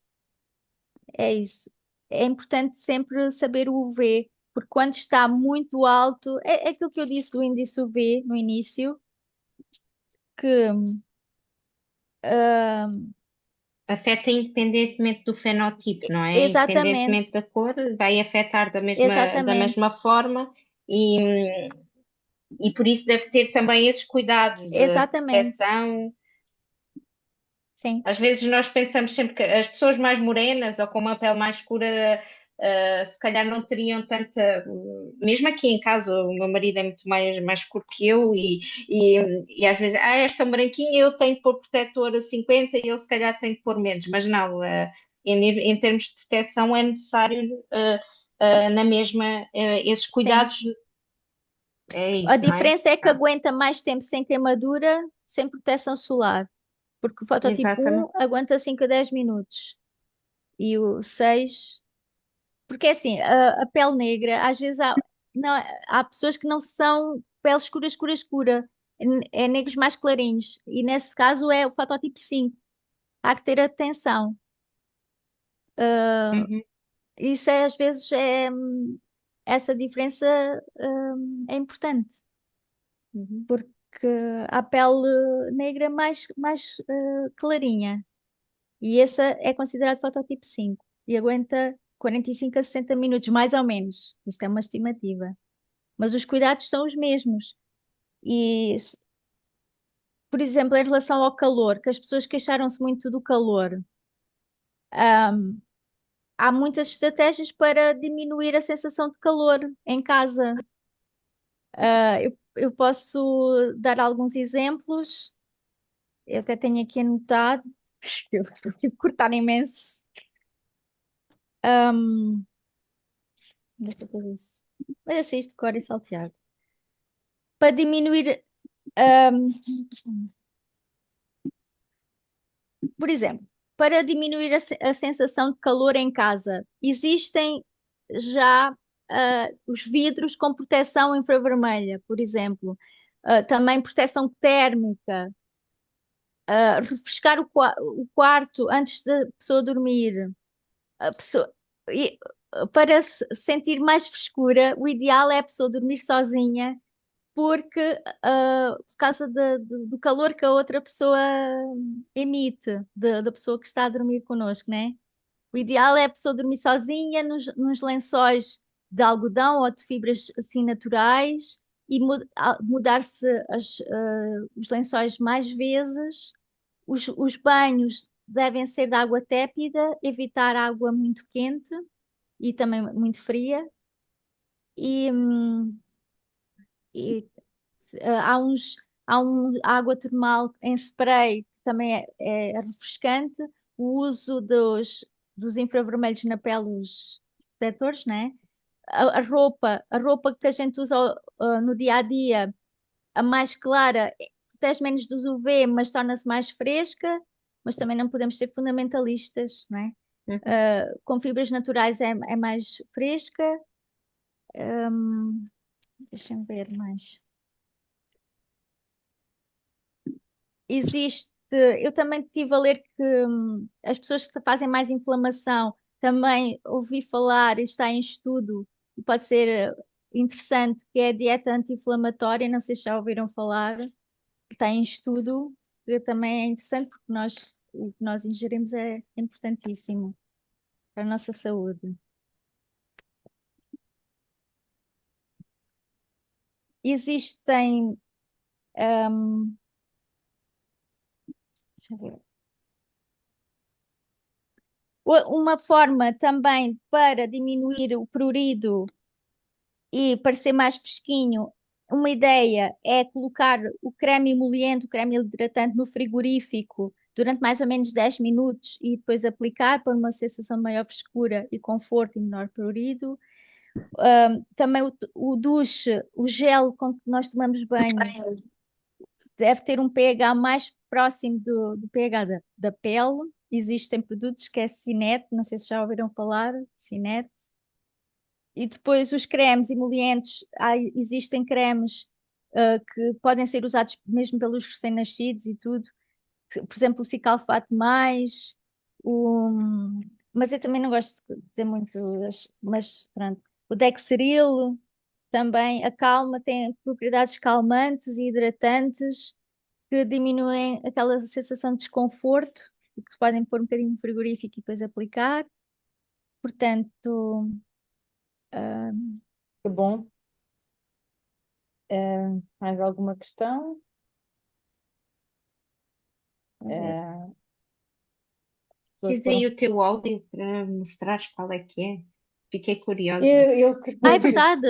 É isso. É importante sempre saber o UV, porque quando está muito alto, é aquilo que eu disse do índice UV no início, que ah, Afeta independentemente do fenótipo, não é? Independentemente exatamente, da cor, vai afetar da exatamente, mesma forma e por isso deve ter também esses cuidados de exatamente, proteção. sim, Às vezes nós pensamos sempre que as pessoas mais morenas ou com uma pele mais escura, se calhar não teriam tanta. Mesmo aqui em casa, o meu marido é muito mais escuro que eu e às vezes, és tão branquinho, eu tenho que pôr protetor a 50 e ele se calhar tem que pôr menos, mas não, em termos de proteção é necessário na mesma esses sim. cuidados, é A isso, não é? diferença é que Ah, aguenta mais tempo sem queimadura, sem proteção solar, porque o fototipo exatamente. 1 aguenta 5 a 10 minutos e o 6. Porque é assim, a pele negra, às vezes não, há pessoas que não são pele escura, escura, escura. É negros mais clarinhos. E nesse caso é o fototipo 5. Há que ter atenção. Uhum, Isso às vezes essa diferença é importante, uhum. porque há pele negra mais clarinha. E essa é considerado fototipo 5 e aguenta 45 a 60 minutos, mais ou menos. Isto é uma estimativa. Mas os cuidados são os mesmos. E, por exemplo, em relação ao calor, que as pessoas queixaram-se muito do calor, ahm, há muitas estratégias para diminuir a sensação de calor em casa. Eu posso dar alguns exemplos, eu até tenho aqui anotado, eu tive que cortar imenso. Ahm, Onde é que eu pus isso? Mas assim, isto de cor e salteado. Para diminuir, ahm, por exemplo, para diminuir a sensação de calor em casa, existem já os vidros com proteção infravermelha, por exemplo. Também proteção térmica, refrescar o quarto antes da pessoa dormir. A pessoa, e, para se sentir mais frescura, o ideal é a pessoa dormir sozinha porque por causa do calor que a outra pessoa emite, da pessoa que está a dormir connosco, né? O ideal é a pessoa dormir sozinha nos lençóis de algodão ou de fibras assim naturais e mudar-se os lençóis mais vezes. Os banhos devem ser de água tépida, evitar água muito quente e também muito fria. E, e há água termal em spray, que também é refrescante. O uso dos infravermelhos na pele, os protetores, né? A roupa que a gente usa no dia a dia, a mais clara, protege menos dos UV, mas torna-se mais fresca. Mas também não podemos ser fundamentalistas, né? Uhum. Com fibras naturais é mais fresca. Hum, Deixa-me ver mais. Eu também estive a ler que as pessoas que fazem mais inflamação também ouvi falar, e está em estudo, e pode ser interessante, que é a dieta anti-inflamatória, não sei se já ouviram falar, está em estudo, que também é interessante porque o que nós ingerimos é importantíssimo para a nossa saúde. Existem, hum, deixa eu ver. Uma forma também para diminuir o prurido e para ser mais fresquinho, uma ideia é colocar o creme emoliente, o creme hidratante no frigorífico durante mais ou menos 10 minutos e depois aplicar para uma sensação de maior frescura e conforto e menor prurido. Também o duche, o gel com que nós tomamos banho, deve ter um pH mais próximo do pH da pele. existem produtos que é Cinet, não sei se já ouviram falar, Cinet. E depois os cremes emolientes, existem cremes que podem ser usados mesmo pelos recém-nascidos e tudo. Por exemplo, o Cicalfato Mais, o, mas eu também não gosto de dizer muito, mas pronto. O Dexeril também acalma, tem propriedades calmantes e hidratantes que diminuem aquela sensação de desconforto e que podem pôr um bocadinho no frigorífico e depois aplicar. Portanto, ah, Que bom. Mais alguma questão? Eh, as pessoas Diz aí foram. o teu áudio para mostrares qual é que é. Fiquei curiosa. é Pois, verdade.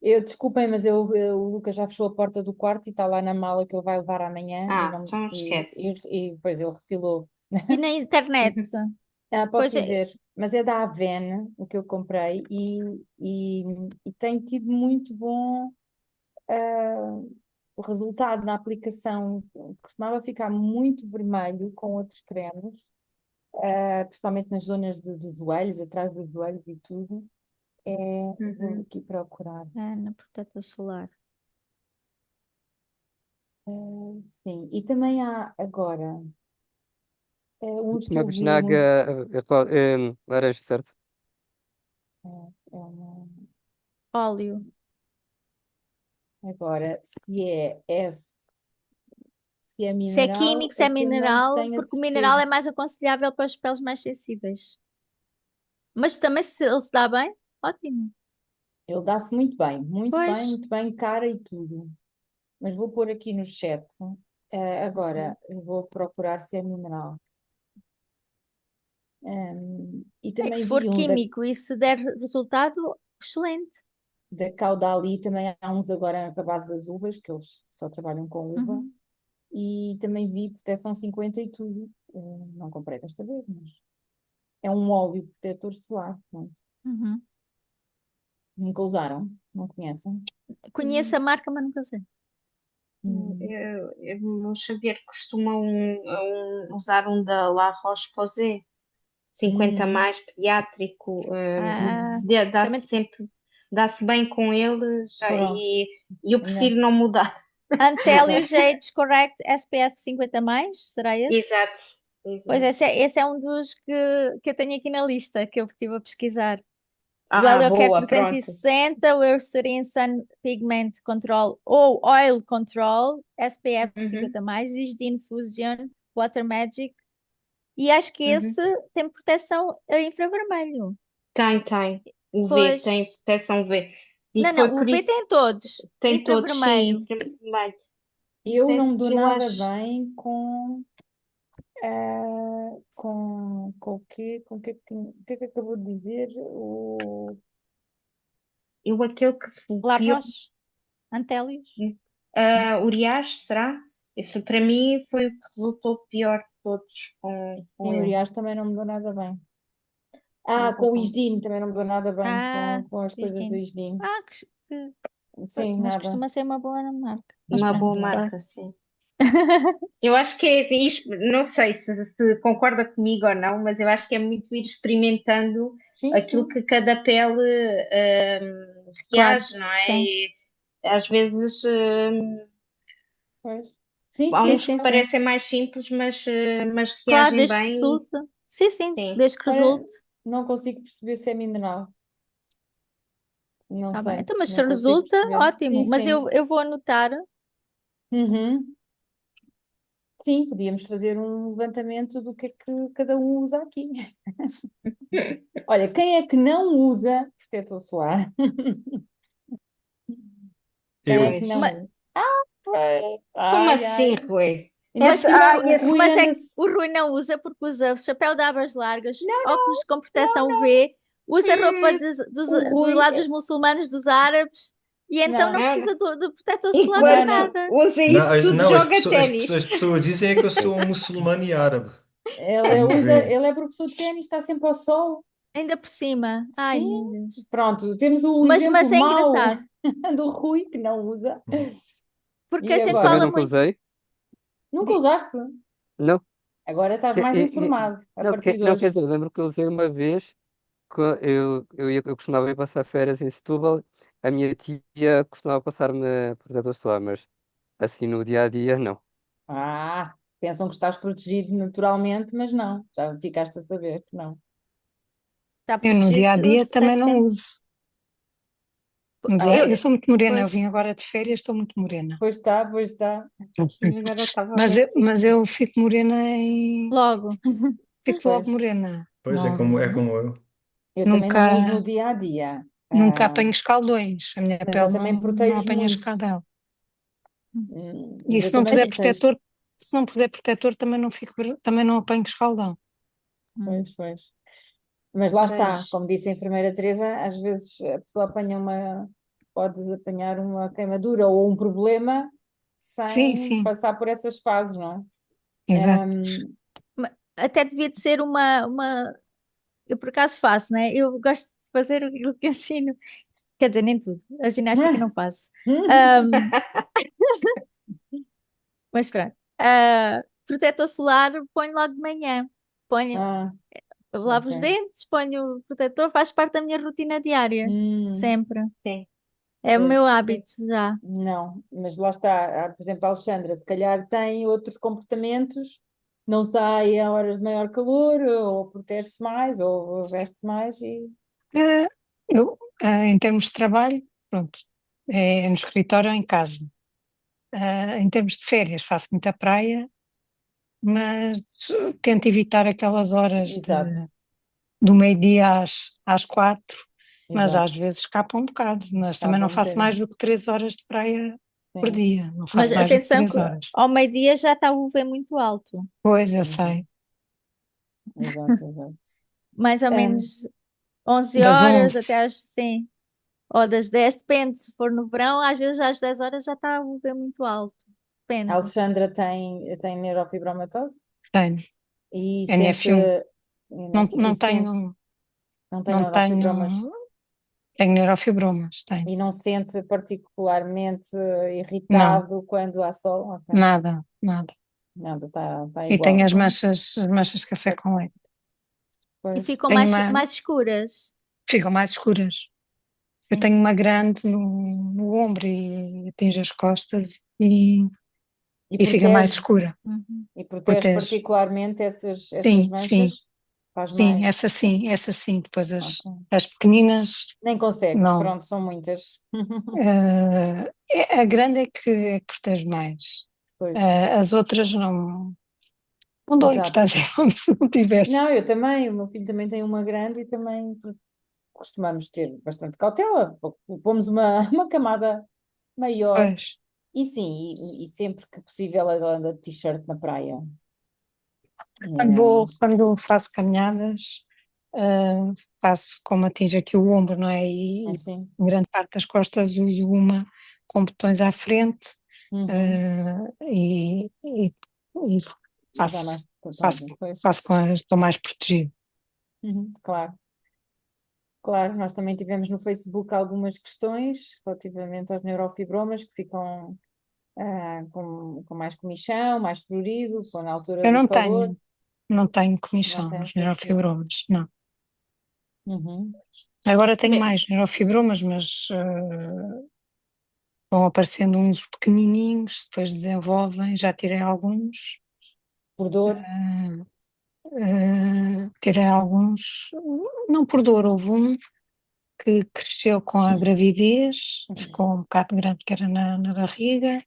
desculpem, mas o Lucas já fechou a porta do quarto e está lá na mala que ele vai levar amanhã Então esquece. e depois ele refilou. E na internet? Posso Pois é, dizer, mas é da Avene o que eu comprei e, e tem tido muito bom o resultado na aplicação. Costumava ficar muito vermelho com outros cremes, principalmente nas zonas dos joelhos, atrás dos joelhos e tudo. Vou aqui procurar. na protetor solar. Sim, e também há agora uns que Uma eu vi bisnaga muito. laranja, certo? É uma- Óleo. Agora, se é Se é mineral, químico, se é é que eu não mineral, tenho a porque o mineral certeza. é mais aconselhável para as peles mais sensíveis. Mas também se ele se dá bem, ótimo. Ele dá-se muito bem, Pois, muito bem, cara e tudo. Mas vou pôr aqui no chat. Agora, eu vou procurar se é mineral. E é que se também for vi um químico e se der resultado, excelente. da Caudali, também há uns agora para a base das uvas, que eles só trabalham com uva. Uhum, E também vi proteção 50 e tudo. Não comprei desta vez, mas é um óleo protetor solar. Não, uhum. nunca usaram? Não conhecem? Conheço a marca, mas nunca sei. Hum, Os Xavier costumam usar um da La Roche-Posay, 50 hum, mais pediátrico, Ah, dá-se também sempre, dá-se bem com ele pronto. e eu Ainda. prefiro não mudar. Antelio Jades Correct SPF 50 mais, será esse? Exato, Pois exato. esse é um dos que eu tenho aqui na lista, que eu estive a pesquisar. O Heliocare Boa, pronto. 360, o Eucerin Sun Pigment Control ou Oil Control, SPF Uhum, 50 mais, Isdin Fusion, Water Magic. E acho que uhum. esse tem proteção a infravermelho. Tem. O V tem Pois, proteção V. E não, foi não, o por V tem isso, todos. tem todos, sim, Infravermelho. vermelho. Eu não me Confesso dou que eu nada acho. bem com o que acabou de dizer? O La pior, Roche, Antélios. Urias, será? Esse para mim foi o que resultou pior de todos com em ele. Urias também não me dou nada bem. Nada Com o bom. Isdin também não me dou nada bem Ah, com as coisas do Isdin. Isdin. Que- Sim, mas nada. costuma ser uma boa marca. Mas Uma pronto, boa tá. marca, sim. Eu acho que é isto, não sei se concorda comigo ou não, mas eu acho que é muito ir experimentando Sim, aquilo sim, que cada pele Claro, reage, não é? sim. E às vezes pois. Sim, há Sim, sim. uns que sim, sim. parecem mais simples, mas Claro, reagem desde que bem. resulte. Sim, sim, Sim. desde que Olha, resulte. não consigo perceber se é mineral. Não Tá bem. sei, Então, mas se não consigo resulta, perceber. ótimo. Sim, Mas sim. eu vou anotar. Uhum. Sim, podíamos fazer um levantamento do que é que cada um usa aqui. Olha, quem é que não usa protetor solar? Quem é Eu. que Pois. Ma- não usa? Pois. Como Ai, assim, ai. Rui? Ainda por cima, o Rui Mas é que anda-se. o Rui não usa porque usa chapéu de abas largas, Não, óculos com não, proteção não. UV, usa roupa O do Rui. lado dos muçulmanos, dos árabes, e então não Não, Não, não. precisa do protetor solar para não, Enquanto não. nada. usa Não, isso, tudo não, joga as ténis. pessoas dizem é que eu sou um muçulmano e árabe. Não vê. Ele é professor de ténis, está sempre ao sol. Ainda por cima. Ai, Sim, meu Deus. pronto, temos o Mas exemplo é mau engraçado, do Rui, que não usa. Hum. porque a E gente Também agora? fala nunca muito. usei. Nunca usaste? Não. Agora estás Que- mais e- e- informado a não, partir de não quer hoje. dizer, lembro que eu usei uma vez, eu costumava ir passar férias em Setúbal, a minha tia costumava passar-me protetor solar, mas assim no dia a dia, não. Pensam que estás protegido naturalmente, mas não, já ficaste a saber que não. Está Eu no dia a protegido dia também não 100%. uso. Ah, Eu sou muito morena, eu Pois, vim agora de férias, estou muito morena. pois está, pois está. Agora estava a Mas ver. eu fico morena e logo. fico Pois, logo morena. Pois é Não, como eu. eu também não uso no nunca, dia a dia, nunca apanho escaldões. A minha mas eu pele também não protejo apanha muito. escaldão. E Mas eu se não também puser protejo. protetor, se não puser protetor, também não apanho escaldão. Hum, Pois, pois. Mas lá está, Pois. como disse a enfermeira Teresa, às vezes a pessoa pode apanhar uma queimadura ou um problema Sim, sem sim, passar por essas fases, não é? exato. Até devia de ser uma. Eu por acaso faço, né? Eu gosto de fazer aquilo que ensino. Quer dizer, nem tudo. A ginástica não faço. Ahm, mas pronto. Protetor solar ponho logo de manhã. Ponho, Ah, eu lavo os ok. dentes, ponho o protetor, faz parte da minha rotina diária. Hum, Sempre. Sim. É o meu pois. hábito já. Não, mas lá está, por exemplo, a Alexandra, se calhar tem outros comportamentos, não sai a horas de maior calor, ou protege-se mais, ou veste-se mais e. Eh, em termos de trabalho, pronto, é no escritório ou em casa. Em termos de férias, faço muita praia, mas tento evitar aquelas horas Exato, do meio-dia às 4, mas exato. às vezes escapa um bocado, mas também Estava não um faço bocadinho. mais do que 3 horas de praia por Sim. dia, não Mas faço mais do que atenção que 3 horas. ao meio-dia já está o UV muito alto. Pois, eu Uhum. sei, Exato, exato. Mais ou Ah, menos 11 das horas 11, até às, sim, ou das 10, depende. Se for no verão, às vezes às 10 horas já está o UV muito alto. a Depende. Alexandra tem neurofibromatose tenho, e sente, NF1, e não sente, tenho, não tem não neurofibromas tenho, tenho neurofibromas, tenho, e não sente particularmente não, irritado quando há sol. Ok. nada, nada. Nada, está E tenho igual. as manchas de café com leite. E Pois. ficam Tenho mais escuras. ficam mais escuras. Eu Sim. tenho uma grande no ombro e atinge as costas e fica mais Protege, escura. Uhum. e protege Protege. particularmente essas Sim, sim, manchas, faz sim, mais. essa sim. Depois Ok. as pequeninas, Nem consegue, não. pronto, são muitas. A grande é que protege mais. Pois, As outras não dou exato. importância, como se não tivesse. Não, eu também, o meu filho também tem uma grande e também costumamos ter bastante cautela, pomos uma camada maior Pois. e sim, e sempre que possível ela anda de t-shirt na praia. Quando faço caminhadas, ah, faço como atinge aqui o ombro, não é? É E assim. grande parte das costas uso uma com botões à frente, Uhum. e Dá faço, mais faço, proteção, pois. faço estou mais protegido. Uhum, claro. Claro, nós também tivemos no Facebook algumas questões relativamente aos neurofibromas que ficam com mais comichão, mais dolorido, com na altura Eu do calor. não tenho Não comichão tem nos essas coisas. neurofibromas, não. Uhum. Agora tenho Bem, mais neurofibromas, mas vão aparecendo uns pequenininhos, depois desenvolvem, já tirei alguns. Por dor. Tirei alguns, não por dor, houve um que cresceu com a gravidez, ficou um bocado grande, que era na barriga.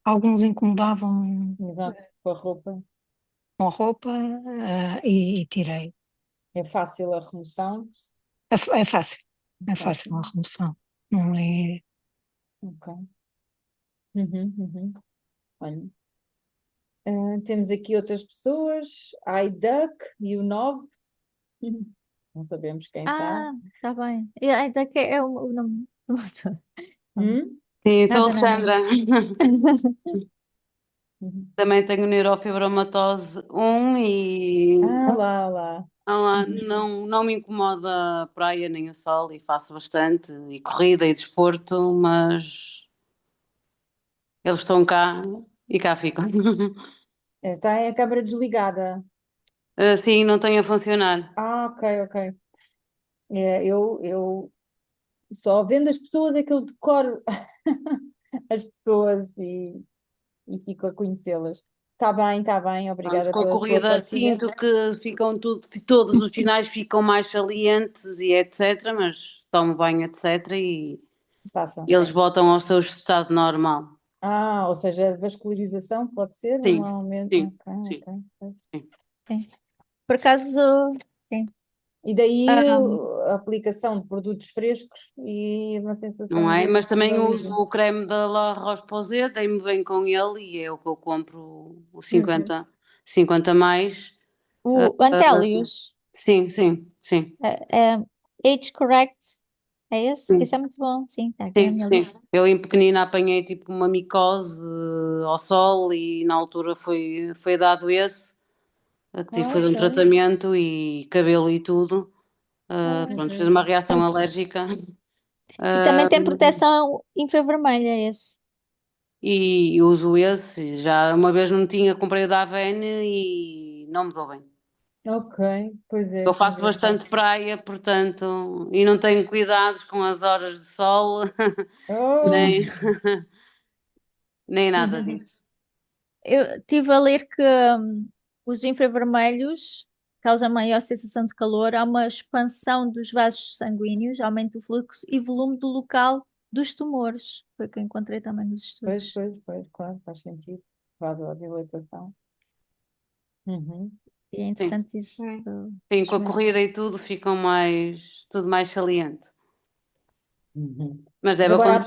Alguns incomodavam Exato, com a roupa. com a roupa, e tirei. É fácil a remoção. É fácil a Fácil. remoção. Não é, Ok. Uhum. Olha, temos aqui outras pessoas. A iDuck e o 9. Não sabemos quem são. Ah, está bem. E ainda que é o nome do motor. Hum? Sim, sou Nada. Alexandra. Uhum. Também tenho neurofibromatose 1 e Lá. não me incomoda a praia nem o sol e faço bastante e corrida e desporto, mas eles estão cá e cá ficam. Tem a câmara desligada. Sim, não tem a funcionar. Ok, ok. Eu só vendo as pessoas é que eu decoro as pessoas e fico a conhecê-las. Está bem, Pronto, obrigada com a pela sua corrida partilha. sinto que ficam todos os sinais ficam mais salientes e etc, mas tomo banho, etc, e Passa. eles voltam ao seu estado normal. Ou seja, vascularização pode ser Sim, um aumento. sim, Ok, sim, ok. sim. Sim. Por acaso, sim. E daí Ahm, a aplicação de produtos frescos e uma sensação Não é? Mas de também uso alívio. o creme da La Roche-Posay, dei-me bem com ele e é o que eu compro, o Uhum. 50 mais. o Antélios, Sim, sim, sim, Age Correct, é esse? sim, Esse é muito bom, sim, está aqui na sim, minha sim. lista. Eu em pequenina apanhei tipo uma micose ao sol e na altura foi dado esse, que tive que fazer um Ok. tratamento e cabelo e tudo. Pronto, fez Ok. uma reação alérgica. E também Ah, tem proteção infravermelha, esse. e uso esse. Já uma vez não tinha, comprei o da Avene e não me dou bem. Ok, pois é, Eu que faço engraçado. bastante praia, portanto, e não tenho cuidados com as horas de sol, Oh! nem, nem nada disso. Eu estive a ler que os infravermelhos causam maior sensação de calor, há uma expansão dos vasos sanguíneos, aumento do fluxo e volume do local dos tumores. Foi o que eu encontrei também nos Pois, estudos. pois, pois, claro, faz sentido. Faz a dilatação. Uhum. E é Sim, interessante isso. Hum. sim, Dos com a meus... corrida e tudo ficam tudo mais saliente. Uhum. Mas Mas agora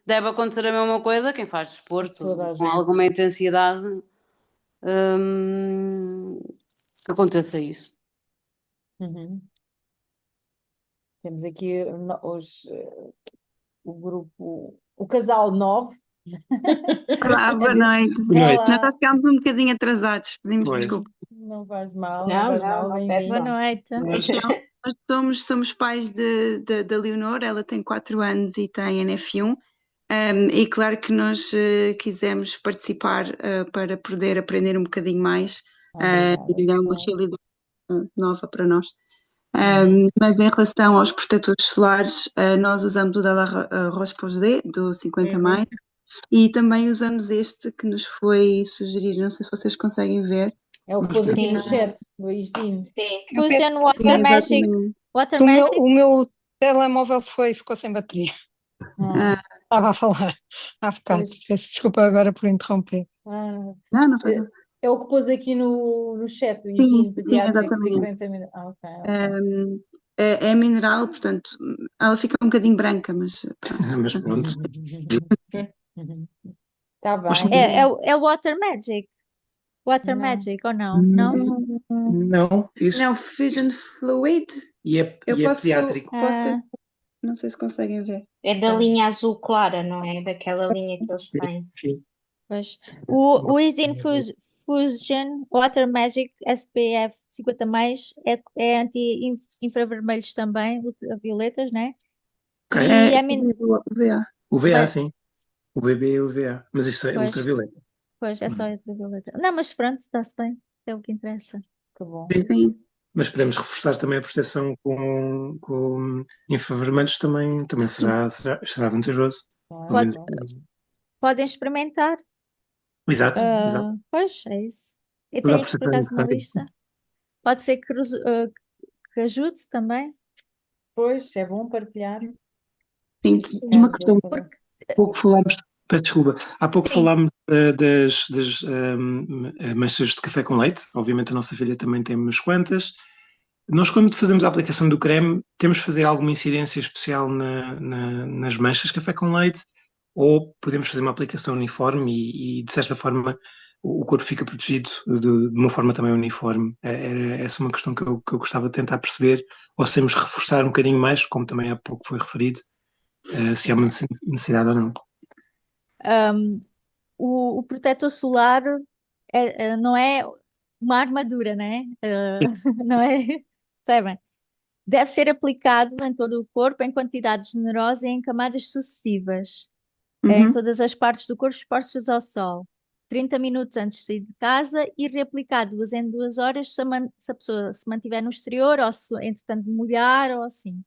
deve acontecer a mesma coisa quem faz toda desporto a com gente. alguma intensidade, hum, que aconteça isso. Uhum. Temos aqui o grupo, o casal 9. Olá, A boa ver, noite. Boa noite. Nós já olá, chegámos um bocadinho atrasados, pedimos Pois. desculpa. não faz mal, não Não, faz não, mal, não Boa peço. bem-vindos. noite. Nós somos pais da Leonor, ela tem 4 anos e tem NF1, e claro que nós quisemos participar para poder aprender um bocadinho mais, Obrigada, e é uma claro. realidade nova para nós. Uhum. Mas em relação aos protetores solares, nós usamos o da La Roche-Posay, do 50 mais, Uhum. e também usamos este que nos foi sugerido, não sei se vocês conseguem ver. É o que pôs Mostra. aqui no Sim, chat, do Isdin. sim. Eu peço Fusion Water Sim, desculpa, Magic. exatamente. Water que Magic? o meu telemóvel ficou sem bateria. Ah, Estava a falar há bocado. pois. Peço desculpa agora por interromper. Ah, Não faz é mal. é o que pôs aqui no chat, o Sim, Isdin sim, pediátrico, exatamente. 50 minutos. Ok, ok. É mineral, portanto, ela fica um bocadinho branca, mas pronto. Mas pronto. Está Mas bem. É Water Magic. Water Não. Magic, ou não? Não? não, isso. Não, Fusion Fluid, eu E é posso pediátrico. Ah, não sei se conseguem ver. É da Tá. linha azul clara, não é? Daquela linha que eles têm. Sim. pois. O Isdin Fusion Water Magic SPF 50 mais é anti-infravermelhos também, ultravioletas, né? Ok. E é O VA. O VA, vai- sim. O VB e o VA. Mas isso é pois, ultravioleta. pois, é só ultravioleta. Não, mas pronto, está-se bem. É o que interessa. Que bom. Sim. Sim, Mas podemos reforçar também a proteção com infravermelhos também será vantajoso. Claro, Pelo menos. Pode- claro. Podem experimentar. Exato, exato. Pois, é isso. Eu Toda a tenho aqui por proteção é acaso uma importante. lista. Pode ser que ajude também. Pois, é bom partilhar. sim. E E uma ficarmos a questão, saber. Há pouco falámos, peço desculpa, há pouco Sim, falámos das manchas de café com leite. Obviamente a nossa filha também tem umas quantas. Nós, quando fazemos a aplicação do creme, temos de fazer alguma incidência especial nas manchas de café com leite, ou podemos fazer uma aplicação uniforme e de certa forma, o corpo fica protegido de uma forma também uniforme. Era essa uma questão que eu gostava de tentar perceber, ou se temos de reforçar um bocadinho mais, como também há pouco foi referido, se há uma necessidade ou não. o protetor solar não é uma armadura, né? Não é? Sabem? Deve ser aplicado em todo o corpo em quantidades generosas e em camadas sucessivas, em Uhum. todas as partes do corpo expostas ao sol. 30 minutos antes de sair de casa e reaplicar 2 em 2 horas se a pessoa se mantiver no exterior ou se, entretanto, molhar ou assim.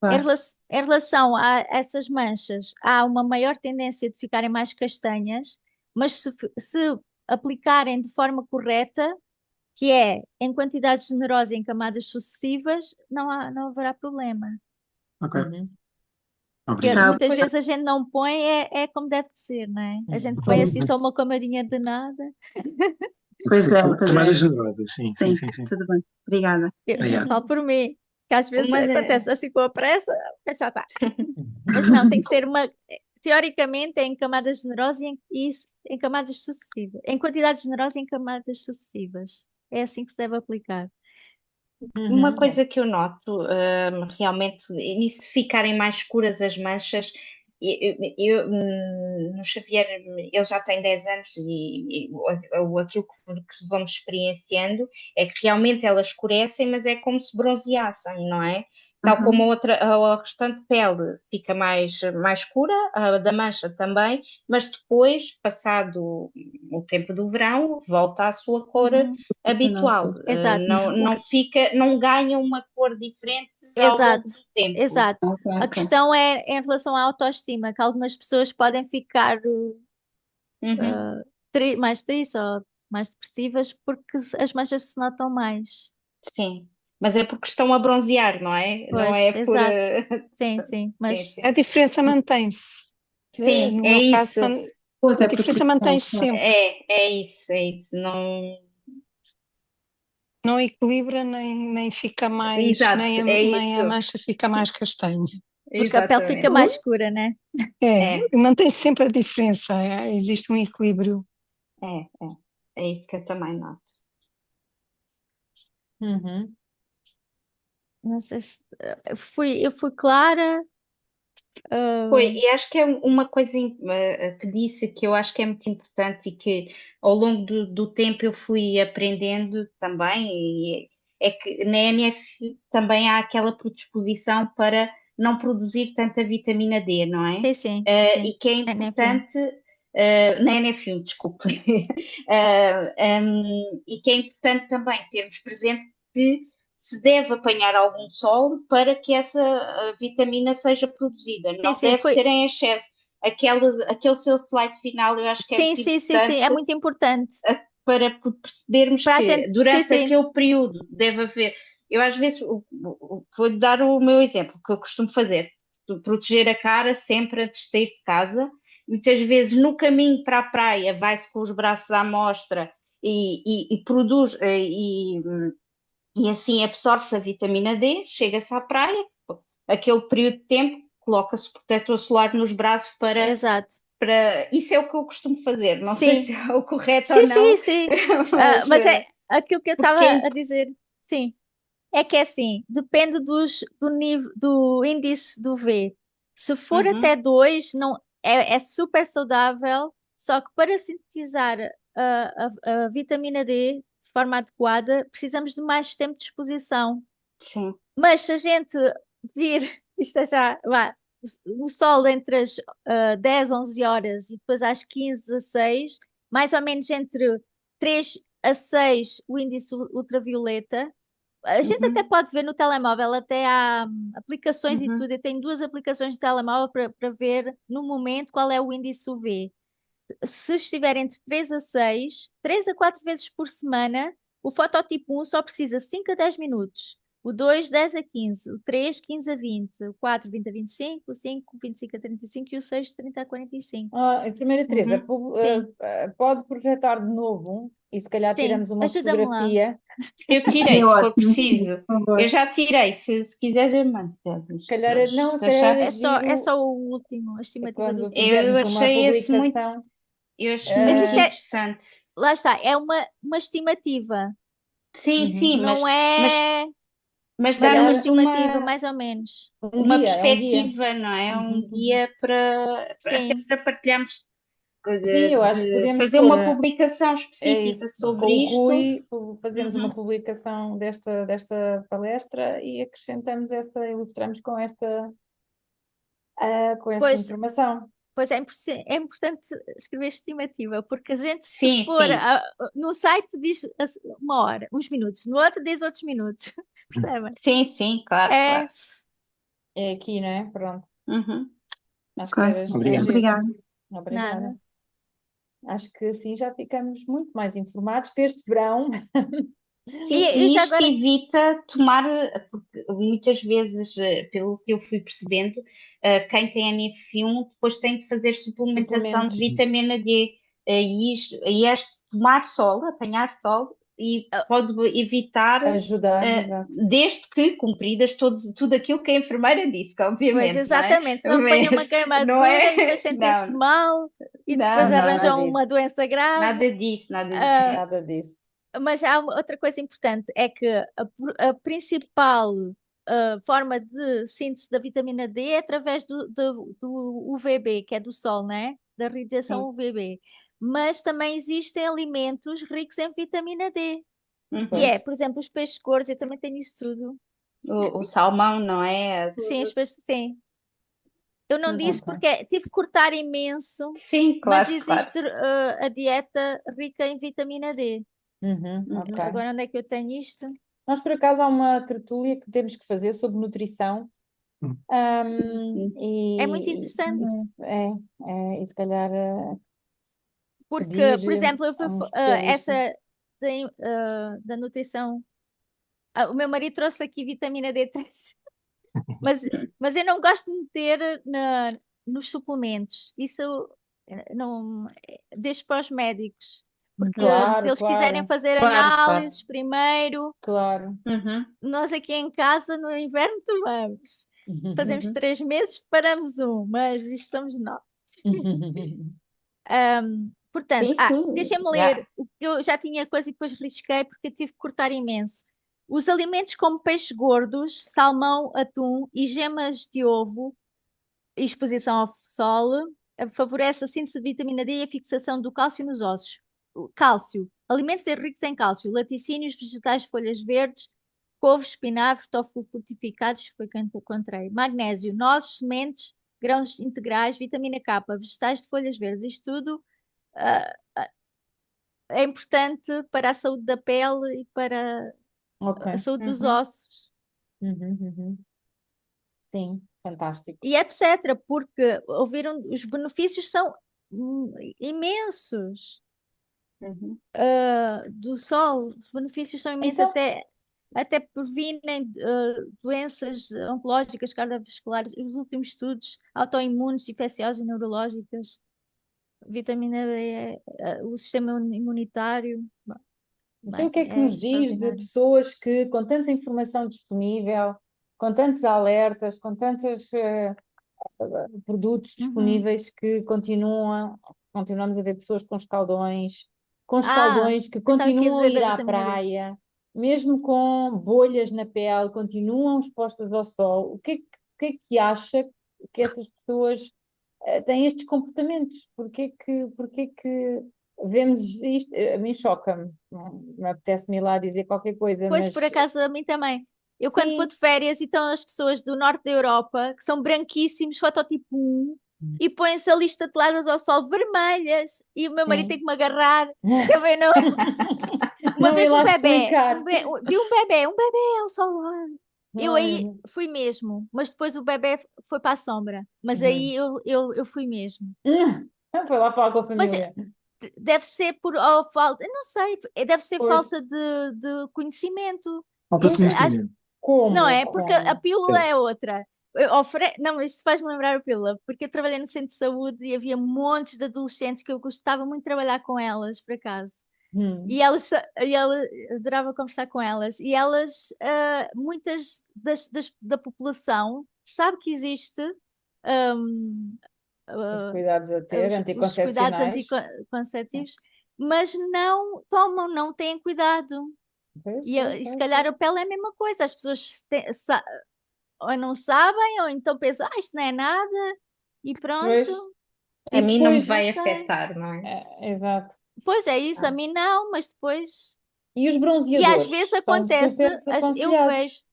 Em Claro. em relação a essas manchas, há uma maior tendência de ficarem mais castanhas, mas se aplicarem de forma correta, que é em quantidade generosa e em camadas sucessivas, não haverá problema. Ok, Uhum. Porque obrigado. muitas vezes a gente não põe, é como deve de ser, não é? A gente põe assim só uma camadinha de nada. Pois é, pois é. Camadas generosas, sim, sim, Sim, sim, sim. tudo bem. Obrigada. Eu Obrigado. falo por mim, que às vezes Uma da- acontece assim com a pressa, mas já está. Mas não, tem que ser teoricamente é em camadas generosas e em camadas sucessivas. Em quantidade generosa e em camadas sucessivas. É assim que se deve aplicar. Uma Uhum. coisa que eu noto, realmente, e se ficarem mais escuras as manchas, no Xavier, ele já tem 10 anos aquilo que vamos experienciando é que realmente elas escurecem, mas é como se bronzeassem, não é? Tal como a restante pele fica mais escura, a da mancha também, mas depois, passado o tempo do verão, volta à sua cor habitual. Exato. Não fica, não ganha uma cor diferente ao longo Exato, do tempo. exato. Ok, A ok. questão é em relação à autoestima, que algumas pessoas podem ficar Uhum. mais tristes ou mais depressivas porque as manchas se notam mais. Sim, mas é porque estão a bronzear, não é? Não é Pois, por. exato. Sim, sim. Sim, Mas sim. A diferença mantém-se. Sim, No é meu caso, isso. Pois a é, porque diferença mantém-se sempre. É isso, é isso. Não. Não equilibra, nem fica mais, Exato, é nem a isso. mancha fica mais castanha. porque a pele fica Exatamente. mais escura, né? É, Mantém-se sempre a diferença. Existe um equilíbrio. é, é. É isso que eu também noto. Uhum. Não sei se eu fui clara. Foi, ah, e acho que é uma coisa que disse que eu acho que é muito importante e que ao longo do tempo eu fui aprendendo também, e é que na NF também há aquela predisposição para não produzir tanta vitamina D, não é? sim, sim, E sim. que é NF1. importante, na NF1, desculpe, e que é importante também termos presente que se deve apanhar algum sol para que essa vitamina seja produzida. Sim, Não sim, deve ser em excesso. Aquele seu slide final eu acho que é sim, muito sim, sim, sim, é importante muito importante. para percebermos Para a que gente, sim, durante sim, aquele período deve haver. Eu às vezes vou dar o meu exemplo, que eu costumo fazer, proteger a cara sempre antes de sair de casa. Muitas vezes no caminho para a praia vai-se com os braços à mostra e produz e assim absorve-se a vitamina D, chega-se à praia, aquele período de tempo, coloca-se protetor solar nos braços exato. para. Isso é o que eu costumo fazer. Não sei Sim, se é o correto ou sim, sim, não, sim. mas Mas é aquilo que eu estava porque a dizer. Sim, é que é assim, depende do nível, do índice do V. Se for até Uhum, 2 não, é super saudável, só que para sintetizar a vitamina D de forma adequada, precisamos de mais tempo de exposição. sim, Mas se a gente vir, isto é já, vá, o sol entre as 10, 11 horas e depois às 15, 16, mais ou menos entre 3 a 6 o índice ultravioleta. A gente até uhum, pode ver no telemóvel, até há aplicações e uhum, tudo. Eu tenho 2 aplicações de telemóvel para ver no momento qual é o índice UV. Se estiver entre 3 a 6, 3 a 4 vezes por semana, o fototipo 1 só precisa 5 a 10 minutos. O 2, 10 a 15. O 3, 15 a 20. O 4, 20 a 25. O 5, 25 a 35. E o 6, 30 a 45. A primeira Teresa, uhum. Sim, pode projetar de novo e se calhar sim. tiramos uma Ajuda-me lá. fotografia. Eu tirei, É se for ótimo, sim, preciso. por favor. Eu já tirei, se quiser, eu mando. Se calhar, não, se Se calhar achar, era É giro só o último, a estimativa do quando tempo. eu fizermos uma achei esse muito, publicação. eu acho Mas muito isto é, interessante. lá está, é uma estimativa. Sim, Uhum. sim, Não mas, é, mas Se mas é uma calhar dá-nos estimativa, mais ou menos. um uma guia, é um guia. perspectiva, não é? É um Uhum, uhum. guia até Sim, para partilharmos, Sim, eu acho que de podemos fazer pôr, uma publicação é específica isso, com o sobre isto. Rui, fazemos uma Uhum, publicação desta palestra e acrescentamos essa, ilustramos com esta pois informação. Pois é importante escrever estimativa, porque a gente, se Sim, for sim. no site, diz uma hora, uns minutos, no outro diz outros minutos. Percebem? Sim, sim, claro, É, claro. É aqui, não é? Pronto. Uhum. Acho Ok, que era Obrigado. giro. obrigada. Obrigada. nada. Acho que assim já ficamos muito mais informados para este verão. Sim, E e já isto agora, evita tomar, porque muitas vezes, pelo que eu fui percebendo, quem tem NF1 depois tem de fazer suplementação de Suplementos. vitamina D. E este tomar sol, apanhar sol, e pode evitar, Ajudar, exato. desde que cumpridas tudo aquilo que a enfermeira disse, que pois obviamente, não é? exatamente, senão apanham uma Mas queimadura não e depois é? sentem-se Não, mal e depois não, não, Nada arranjam não. uma disso. doença grave. Nada disso, nada disso. Ah, Nada disso. mas há outra coisa importante, é que a principal forma de síntese da vitamina D é através do UVB, que é do sol, né? Da radiação Sim. UVB. Mas também existem alimentos ricos em vitamina D, que Uhum. Pois. por exemplo, os peixes gordos, eu também tenho isso tudo. O salmão, não é? Sim, os peixes, sim. Eu não disse Ok. porque tive que cortar imenso, Sim, mas claro, claro. existe a dieta rica em vitamina D. Uhum, ok. Agora onde é que eu tenho isto? Nós, por acaso, há uma tertúlia que temos que fazer sobre nutrição. Hum. E, É muito interessante. e se calhar Porque, pedir por exemplo, eu a um fui, especialista. essa da nutrição, o meu marido trouxe aqui vitamina D3, mas, mas eu não gosto de meter nos suplementos. Isso não deixo para os médicos. Porque se Claro, eles quiserem claro, fazer Claro, claro. análises primeiro, claro. Uhum, nós aqui em casa no inverno tomamos. Fazemos uhum. 3 meses, paramos mas isto somos nós. Portanto, Sim, sim. deixem-me Já. ler o que eu já tinha coisa e depois risquei porque eu tive que cortar imenso. Os alimentos como peixes gordos, salmão, atum e gemas de ovo e exposição ao sol favorece a síntese de vitamina D e a fixação do cálcio nos ossos. O cálcio. Alimentos ricos em cálcio, laticínios, vegetais de folhas verdes, couves, espinafres, tofu fortificados, foi que eu encontrei. Magnésio, nozes, sementes, grãos integrais, vitamina K, vegetais de folhas verdes. Isto tudo ah, é importante para a saúde da pele e para Ok. a saúde dos Uhum. ossos. Sim, fantástico. E etc. Porque ouviram, os benefícios são imensos Uhum. do sol. Os benefícios são imensos, Então, até previnem doenças oncológicas, cardiovasculares. Os últimos estudos, autoimunes, infecciosas e neurológicas. Vitamina D, o sistema imunitário. então, o Bem, que é que é nos diz de extraordinário. pessoas que, com tanta informação disponível, com tantos alertas, com tantos produtos Uhum. disponíveis, que continuamos a ver pessoas com Ah, escaldões que pensava que ia continuam a dizer ir da à vitamina D. praia, mesmo com bolhas na pele, continuam expostas ao sol. O que é que acha que essas pessoas têm estes comportamentos? Porquê que vemos isto? A mim choca-me. Não me apetece-me ir lá dizer qualquer coisa, Pois, por mas acaso, a mim também. Eu, quando vou sim, de férias, e estão as pessoas do norte da Europa, que são branquíssimos, fototipo 1, e põem-se ali estateladas ao sol vermelhas, e o meu marido tem sim. que me agarrar. Também não. Uma Não ir vez lá explicar. vi um bebê ao sol. Eu aí Ai, fui mesmo, mas depois o bebê foi para a sombra. Mas uhum. aí eu fui mesmo. Foi lá falar com a Mas família. deve ser por falta, eu não sei, deve ser Pois, falta de conhecimento. Falta de mas conhecimento. Não como? é? Porque a Como? pílula Sim. é outra. Não, isto faz-me lembrar a pílula, porque eu trabalhei no centro de saúde e havia montes de adolescentes que eu gostava muito de trabalhar com elas, por acaso. Hum, E ela adorava conversar com elas. E elas, muitas da população, sabe que existe hum, os ah, cuidados a ter, os cuidados anticoncepcionais. Sim. anticonceptivos, mas não tomam, não têm cuidado. Pois, E se pois, calhar pois. a pele é a mesma coisa, as pessoas ou não sabem, ou então pensam, isto não é nada, e Pois, pronto, A e mim não me depois, não vai sei. afetar, não é? exato. Pois é isso, a Ah. mim não, mas depois. E os E às vezes bronzeadores são acontece, super eu vejo, desaconselhados.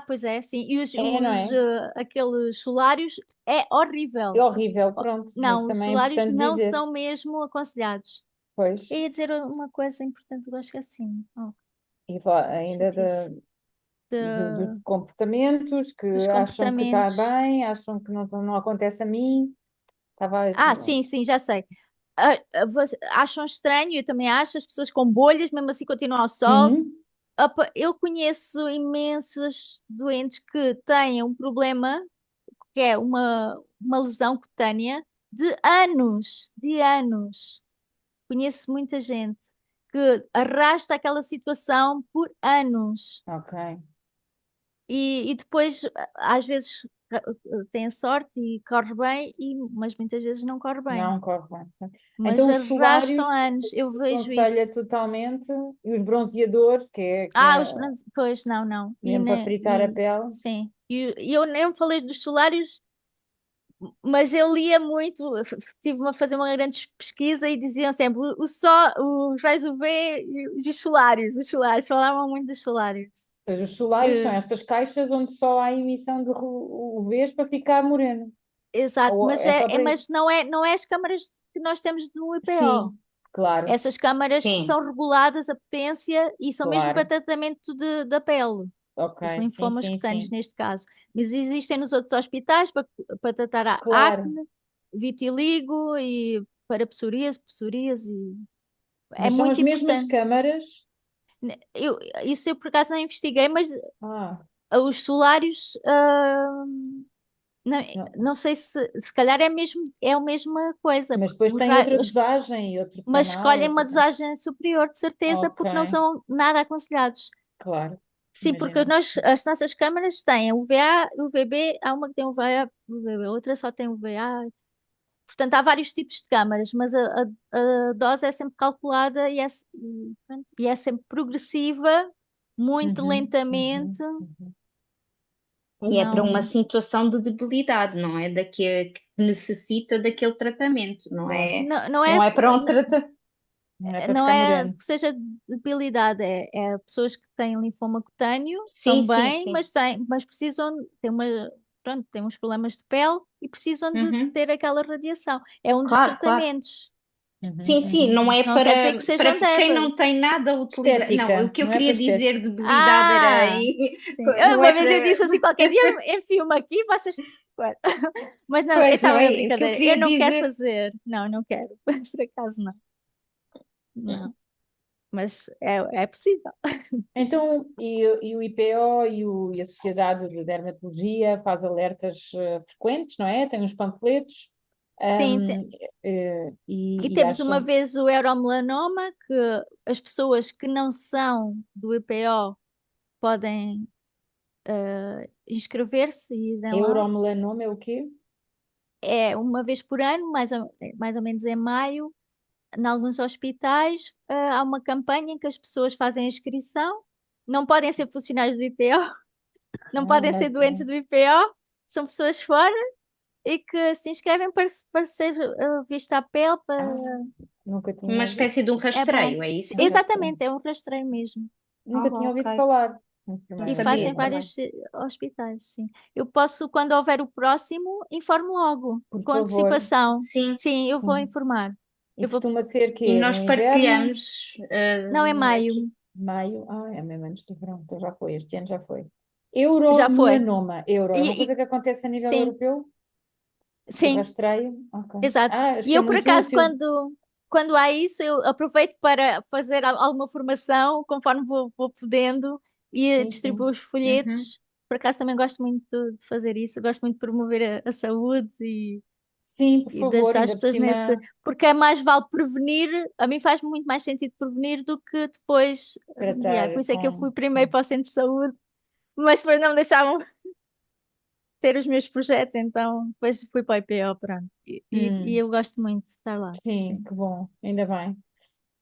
Pois é, sim. E Não é? aqueles solários é É horrível. horrível, pronto, mas Não, os também é solários importante não dizer. são mesmo aconselhados. Pois, Eu ia dizer uma coisa importante, eu acho que é assim. e falar ainda Chatice. dos De- comportamentos que dos acham que está comportamentos. bem, acham que não acontece a mim. Estava. Sim, já sei. Acham estranho, eu também acho, as pessoas com bolhas, mesmo assim continuam ao sol. Sim, Eu conheço imensos doentes que têm um problema, que é uma lesão cutânea de anos, de anos. Conheço muita gente que arrasta aquela situação por anos ok. e depois, às vezes, tem sorte e corre bem, mas muitas vezes não corre bem. Não corre bem. Mas Então os solários arrastam anos, eu vejo aconselha isso. totalmente, e os bronzeadores, que é Pois não, não. mesmo para fritar a pele. Sim. E eu nem falei dos solários, mas eu lia muito, tive a fazer uma grande pesquisa e diziam sempre o sol, os raios UV e os solários, falavam muito dos solários. Pois os solários são Que- estas caixas onde só há emissão de UVs para ficar moreno. Exato, Ou mas é só para mas isso? não é as câmaras que nós temos no IPO. Sim, claro, Essas câmaras que Sim. são reguladas a potência e são mesmo para claro. tratamento da pele, Ok, os sim, linfomas sim, cutâneos sim. neste caso. Mas existem nos outros hospitais para tratar a Claro. acne, vitiligo e para psoríase. É Mas são muito as mesmas importante. câmaras. Isso eu por acaso não investiguei, mas Ah, os solários, não, não. não sei se calhar é a mesma coisa, Mas porque depois tem outra dosagem e outro mas canal. escolhem uma dosagem superior, de certeza, Ok, porque não são nada aconselhados. claro. Sim, porque Imagina. as nossas câmaras têm UVA, UVB, há uma que tem UVA, UVB, outra só tem UVA. Portanto, há vários tipos de câmaras, mas a dose é sempre calculada e é sempre progressiva, muito Uhum, lentamente. uhum, uhum. E é para uma Não, situação de debilidade, não é? Que necessita daquele tratamento, não Claro. é? não, não é, Não é para um tratamento. Não é para não ficar é moreno. que seja debilidade, é pessoas que têm linfoma cutâneo, Sim, estão sim, bem, sim. mas precisam, têm uns problemas de pele e precisam de Uhum. ter aquela radiação. É um dos Claro, claro. tratamentos. Uhum, Sim, sim, não uhum. é Não quer dizer que para sejam quem débeis. não tem nada a utilizar. Não, o Estética, que eu não é para queria estética. dizer debilidade era Sim. não Uma é vez eu para. disse assim, qualquer dia enfio-me aqui, vocês. Mas não, eu Pois, não estava a é? O que eu brincadeira. Eu queria não quero dizer. fazer. Não quero. Por acaso não. Não. Mas é possível. Então, e o IPO e a Sociedade de Dermatologia faz alertas frequentes, não é? Tem uns panfletos, Sim, e e temos uma acham. vez o euromelanoma, que as pessoas que não são do IPO podem inscrever-se e irem lá. Euromelanoma é o quê? É uma vez por ano, mais ou menos em maio, em alguns hospitais, há uma campanha em que as pessoas fazem a inscrição, não podem ser funcionários do IPO, não podem ser Mas doentes do IPO, são pessoas fora e que se inscrevem para ser vista à pele, nunca Uma tinha ouvido. espécie de um é bom. rastreio, é isso? Um rastreio. Exatamente, é um rastreio mesmo. Nunca tinha Ok. ouvido falar. Não E Primeira fazem sabia vez. também. vários hospitais, sim. Eu posso, quando houver o próximo, informo logo, Por com favor. antecipação. Sim. Sim, eu vou Sim. informar. E Eu vou... costuma ser E que nós no inverno, partilhamos Não, é maio. aqui. maio, é mesmo antes do verão, então já foi, este ano já foi. Já foi. Euromelanoma, é uma E, coisa que acontece a nível sim, europeu? O sim, rastreio? Ok. exato. Acho E que é eu, por muito acaso, útil. quando há isso, eu aproveito para fazer alguma formação conforme vou podendo e Sim, distribuo sim. os Uhum. folhetos. Por acaso também gosto muito de fazer isso, gosto muito de promover a saúde Sim, por e de favor, ajudar as ainda por pessoas nesse. cima Porque é mais vale prevenir, a mim faz muito mais sentido prevenir do que depois remediar. Por tratar isso é que eu com. fui primeiro Sim. para o centro de saúde, mas depois não me deixavam ter os meus projetos, então depois fui para o IPO, pronto. E Hum, eu gosto muito de estar lá. sim, Sim. que bom, ainda bem.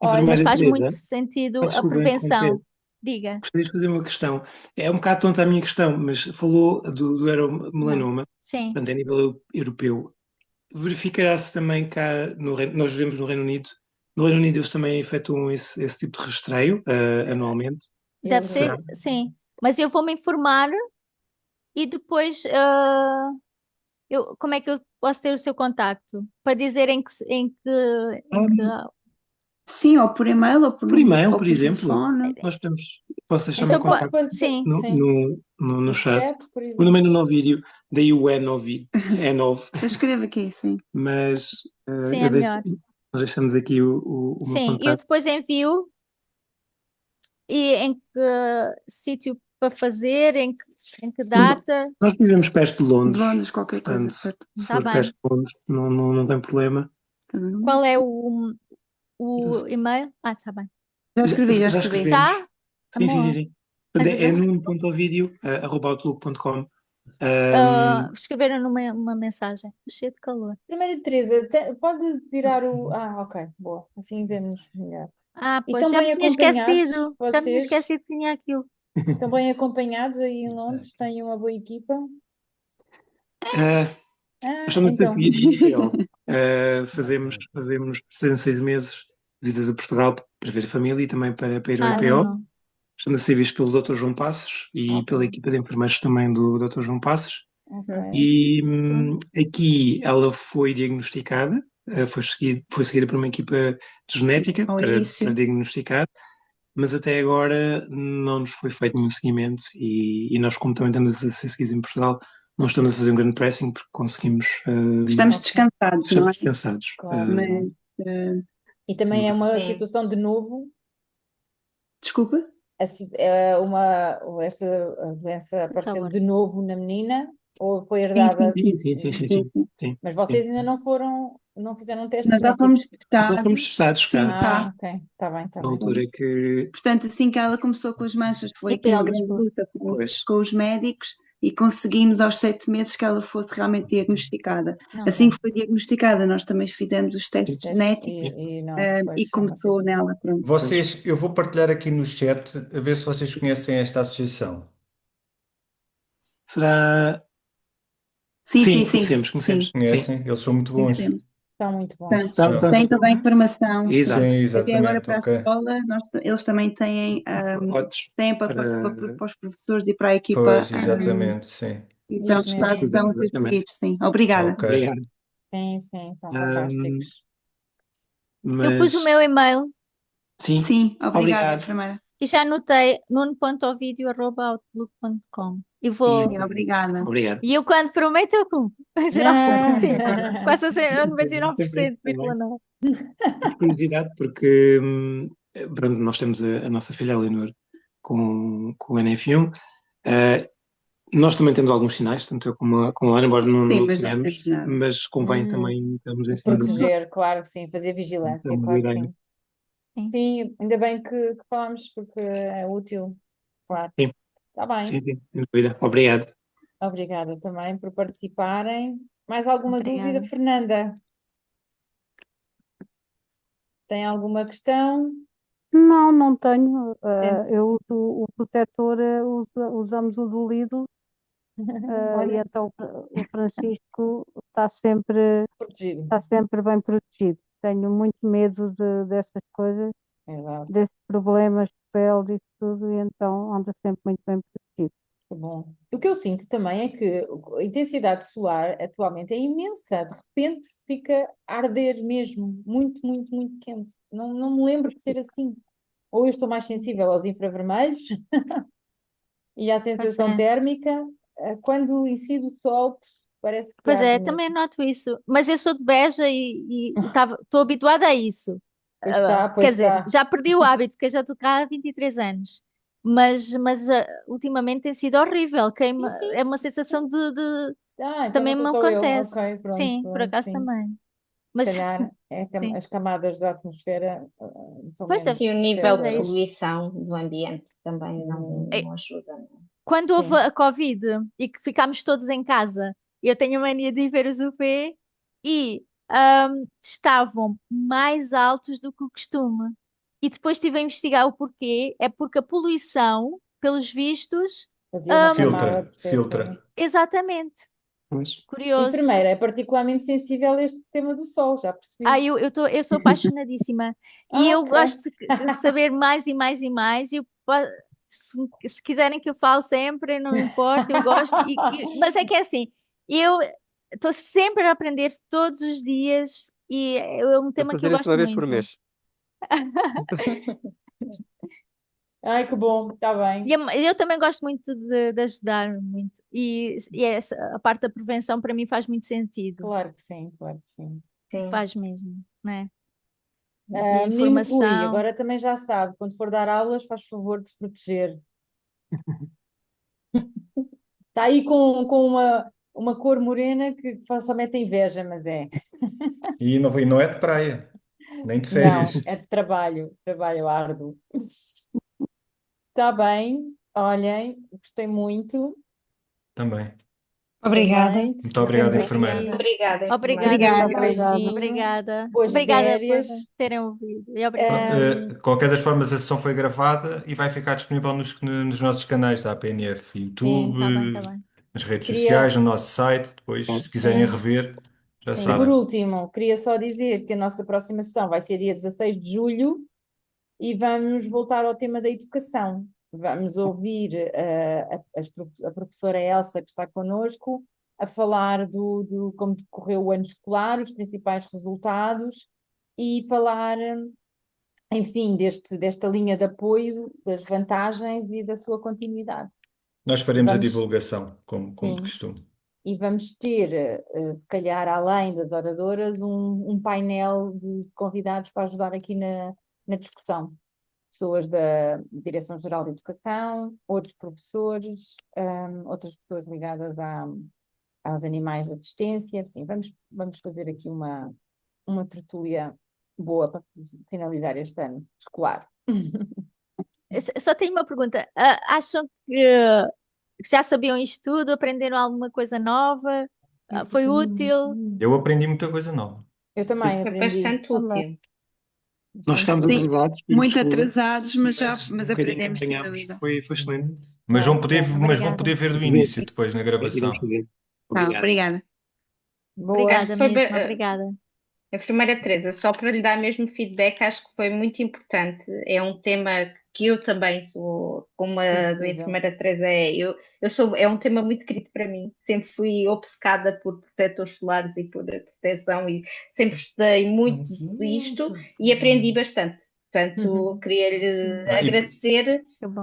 Mas Olha, Enfermeira faz muito Teresa, sentido a desculpa interromper. prevenção. Diga. Gostaria de fazer uma questão. É um bocado tonta a minha questão, mas falou do Não. euromelanoma, Sim. portanto, a nível europeu. Verificará-se também cá, nós vivemos no Reino Unido, no Reino Unido eles também efetuam esse tipo de rastreio anualmente. Deve euro, Será? ser, sim. Mas eu vou me informar E depois, como é que eu posso ter o seu contacto? Para dizer Hum, Sim, ou por e-mail, por e-mail, ou por por exemplo, telefone. nós podemos, posso deixar o meu Então, contacto sim, Sim, no no chat. chat, por O nome exemplo. é no vídeo, daí o é novo, Eu escrevo aqui, sim. mas sim, eu é melhor. nós deixamos aqui o meu Sim, e eu contacto. depois envio e em que sítio para fazer, em que data. Nós vivemos perto de De Londres, Londres, qualquer coisa portanto, perto. se Está for perto bem. de Londres, não tem problema. Qual é o e-mail? Ah, está bem. Já escrevi, já Já escrevi. escrevemos. Já? Sim, sim, sim, Amor, sim. Portanto, é ajuda-me. nuno.ovídeo@outlook.com. Um, Escreveram uma mensagem. Estou cheia de calor. Primeiro, Teresa, pode tirar o. Ah, ok, boa. Assim vemos melhor. Ah, E pois estão já me bem tinha acompanhados, esquecido. Já me tinha vocês? esquecido que tinha aquilo. Estão bem acompanhados aí em Londres? Têm uma boa equipa? uh, Nós estamos a Então. seguir o IPO. Fazemos 6 meses visitas a Portugal para ver a família e também para ir ao Ah, IPO. não. Estamos a ser vistos pelo Dr. João Passos e pela Ok, equipa de enfermeiros também do Dr. João Passos. ok. E aqui ela foi diagnosticada, foi seguida por uma equipa de genética Ao para início. diagnosticar, mas até agora não nos foi feito nenhum seguimento e nós, como também estamos a ser seguidos em Portugal, não estamos a fazer um grande pressing porque conseguimos, Estamos Ok, descansados, não estamos é? descansados. claro, Mas, claro. eh, E também é uma Sim. situação de novo, desculpa? esta a doença Por apareceu favor. de novo na menina ou foi Sim, herdada? Sim, sim, sim, sim, sim, sim, sim. sim, Mas sim. vocês ainda não fizeram um teste Nós já genético? fomos Nós fomos testados. testados Sim, cá, tá. Ah, ok, está bem, está na bem. altura que. Portanto, assim que ela começou com as manchas, foi E aqui uma pelas, grande pô. luta Pois. com os médicos e conseguimos aos 7 meses que ela fosse realmente diagnosticada. Não, Assim ok. que foi diagnosticada, nós também fizemos os testes Testes genéticos e não, e pois, é uma começou situação. nela, pronto. Vocês, eu vou partilhar aqui no chat a ver se vocês conhecem esta associação. Será. Sim, sim, sim, Conhecemos, sim, Sim. Conhecem? Eles são muito bons. conhecemos. Estão muito bons. Portanto, Tá, São. tá. tem toda a informação. Exato. Sim, Até agora exatamente, para a ok. escola, eles também têm, Pacotes têm para os professores e para a equipa. Pois, exatamente, sim. Então, Isso mesmo. estão a ser Exatamente. seguidos, sim. Obrigada. Ok. Obrigado. Sim, sim, são Ahm, fantásticos. Eu pus o mas meu e-mail sim, Sim, obrigada, obrigado. enfermeira. e já anotei nuno.ovidio@outlook.com. E Sim, obrigada. Obrigado. E eu quando prometo, eu cumpro. Em geral, sim. Ah, Quase a Sempre isso 99%, também. 9. Por curiosidade, porque pronto, nós temos a nossa filha, a Leonor, com o NF1. Nós também temos alguns sinais, tanto eu como a Lara, embora Sim, não mas não tenhamos, temos nada. mas convém também estarmos em cima do proteger, claro que sim, fazer vigilância, estamos a claro que ir sim. Sim. Sim, ainda bem que falamos, porque é útil, claro. Sim, Está bem. sim, sem dúvida. Obrigado. Obrigada também por participarem. Mais alguma dúvida, Obrigada. Fernanda? Tem alguma questão? Não tenho. Sente-se. Eu uso o protetor, usamos o do Lidl, e Olha, então o Francisco protegido. está sempre bem protegido. Tenho muito medo dessas coisas, Exato, desses problemas de pele, disso tudo, e então anda sempre muito bem protegido. que bom. O que eu sinto também é que a intensidade solar atualmente é imensa. De repente fica a arder mesmo, muito, muito, muito quente. Não me lembro de ser assim. Ou eu estou mais sensível aos infravermelhos e à Pois sensação é. térmica. Quando incide o sol, parece que Pois arde é, mesmo. também noto isso. Mas eu sou de Beja e estou habituada a isso. Pois está, Quer pois dizer, está. já perdi o hábito, porque eu já estou cá há 23 anos. Mas ultimamente tem sido horrível. Queima, Sim, sim. é uma sensação Então também não sou me só eu. acontece. Ok, pronto, Sim, por pronto, acaso sim. também. Se Mas calhar sim, as camadas da atmosfera são pois deve menos E o ser. nível Pois de é potentes. isso. poluição do ambiente também É, não ajuda. Não é? quando houve Sim. a Covid e que ficámos todos em casa, eu tenho a mania de ir ver os UV e estavam mais altos do que o costume. E depois estive a investigar o porquê. É porque a poluição, pelos vistos, Fazia uma Filtra, camada protetora. filtra. exatamente, Pois. curioso. Enfermeira é particularmente sensível a este tema do sol, já Ah, percebi. eu sou apaixonadíssima e eu Ok. gosto de saber mais e mais e mais. se quiserem que eu fale sempre, não me importa, eu gosto. Mas é que é assim, eu estou sempre a aprender todos os dias e é um Vou tema que eu fazer isto gosto uma vez por muito. mês. Ai, que bom, está bem. Eu também gosto muito de ajudar muito. E a parte da prevenção para mim faz muito sentido. Claro que sim, claro que sim. Sim. Faz mesmo, né? E Menino Rui, informação. agora também já sabe, quando for dar aulas, faz favor de se proteger. Está aí com uma cor morena que só mete inveja, mas é. E não é de praia, nem de Não, férias é de trabalho árduo. Está bem, olhem, gostei muito também. Obrigada. também. Muito obrigado, Estivemos enfermeira. aqui. Obrigada, Obrigada, enfermeira. Obrigada. Beijinho, obrigada. boas Obrigada por férias. terem ouvido. E Pronto, obrigada. de qualquer das formas, a sessão foi gravada e vai ficar disponível nos nossos canais da APNF, YouTube, Tá bem, tá bem. nas redes Queria, sociais, no nosso site. Depois, se quiserem sim, rever, já sim. Por sabem. último, queria só dizer que a nossa próxima sessão vai ser dia 16 de julho e vamos voltar ao tema da educação. Vamos ouvir a professora Elsa, que está connosco, a falar do como decorreu o ano escolar, os principais resultados e falar, enfim, desta linha de apoio, das vantagens e da sua continuidade. Nós faremos a Vamos, divulgação, como de sim, costume. e vamos ter, se calhar, além das oradoras, um painel de convidados para ajudar aqui na discussão. Pessoas da Direção-Geral de Educação, outros professores, outras pessoas ligadas aos animais de assistência. Assim, vamos fazer aqui uma tertúlia boa para finalizar este ano escolar. Eu só tenho uma pergunta. Acham que já sabiam isto tudo? Aprenderam alguma coisa nova? Foi útil? Eu aprendi muita coisa nova. Eu também Foi aprendi. bastante útil. Nós ficámos Sim, atrasados, pedimos muito desculpa, atrasados, mas um bocadinho aprendemos sem apanhámos. dúvida. Foi excelente. Mas Tá, vão Obrigada. poder ver do Fazer. início, depois na Iremos gravação. fazer. Tá, Obrigado. obrigada. boa. Acho que Obrigada foi mesmo, obrigada. Enfermeira Teresa, só para lhe dar mesmo feedback, acho que foi muito importante. É um tema que eu também sou, como a da Sensível. enfermeira Teresa é um tema muito querido para mim. Sempre fui obcecada por protetores solares e por proteção e sempre estudei muito isto e aprendi bastante. Portanto, queria-lhe Ah, agradecer Que bom.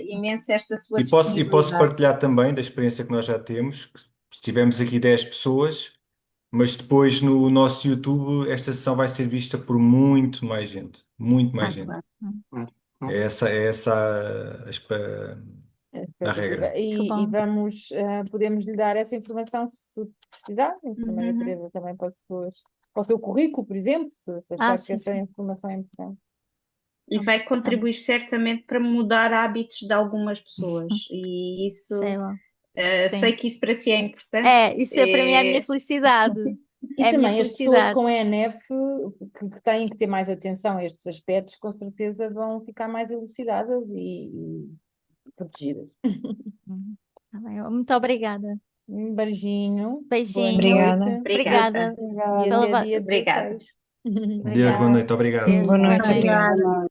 imenso esta sua E posso disponibilidade. partilhar também da experiência que nós já temos. Que tivemos aqui 10 pessoas, mas depois no nosso YouTube esta sessão vai ser vista por muito mais gente. Muito mais gente. Claro. Claro. É essa a regra. Que E bom. podemos lhe dar essa informação se precisar. A enfermeira Uhum. Teresa também para o seu currículo, por exemplo, se achar que Sim, essa sim. informação é importante. E vai contribuir certamente para mudar hábitos de algumas pessoas. E isso, Sei lá. sei Sim. que isso para si é importante. Isso para mim é a minha felicidade. E É a minha também as pessoas felicidade. com ENF que têm que ter mais atenção a estes aspectos, com certeza vão ficar mais elucidadas e protegidas. Tá bem, muito obrigada. Um beijinho, boa Beijinho. Obrigada. noite Obrigada e pela até dia Obrigada. 16. Deus, boa Obrigada. noite, obrigado. Deus, Boa boa noite, noite. obrigada. Obrigada.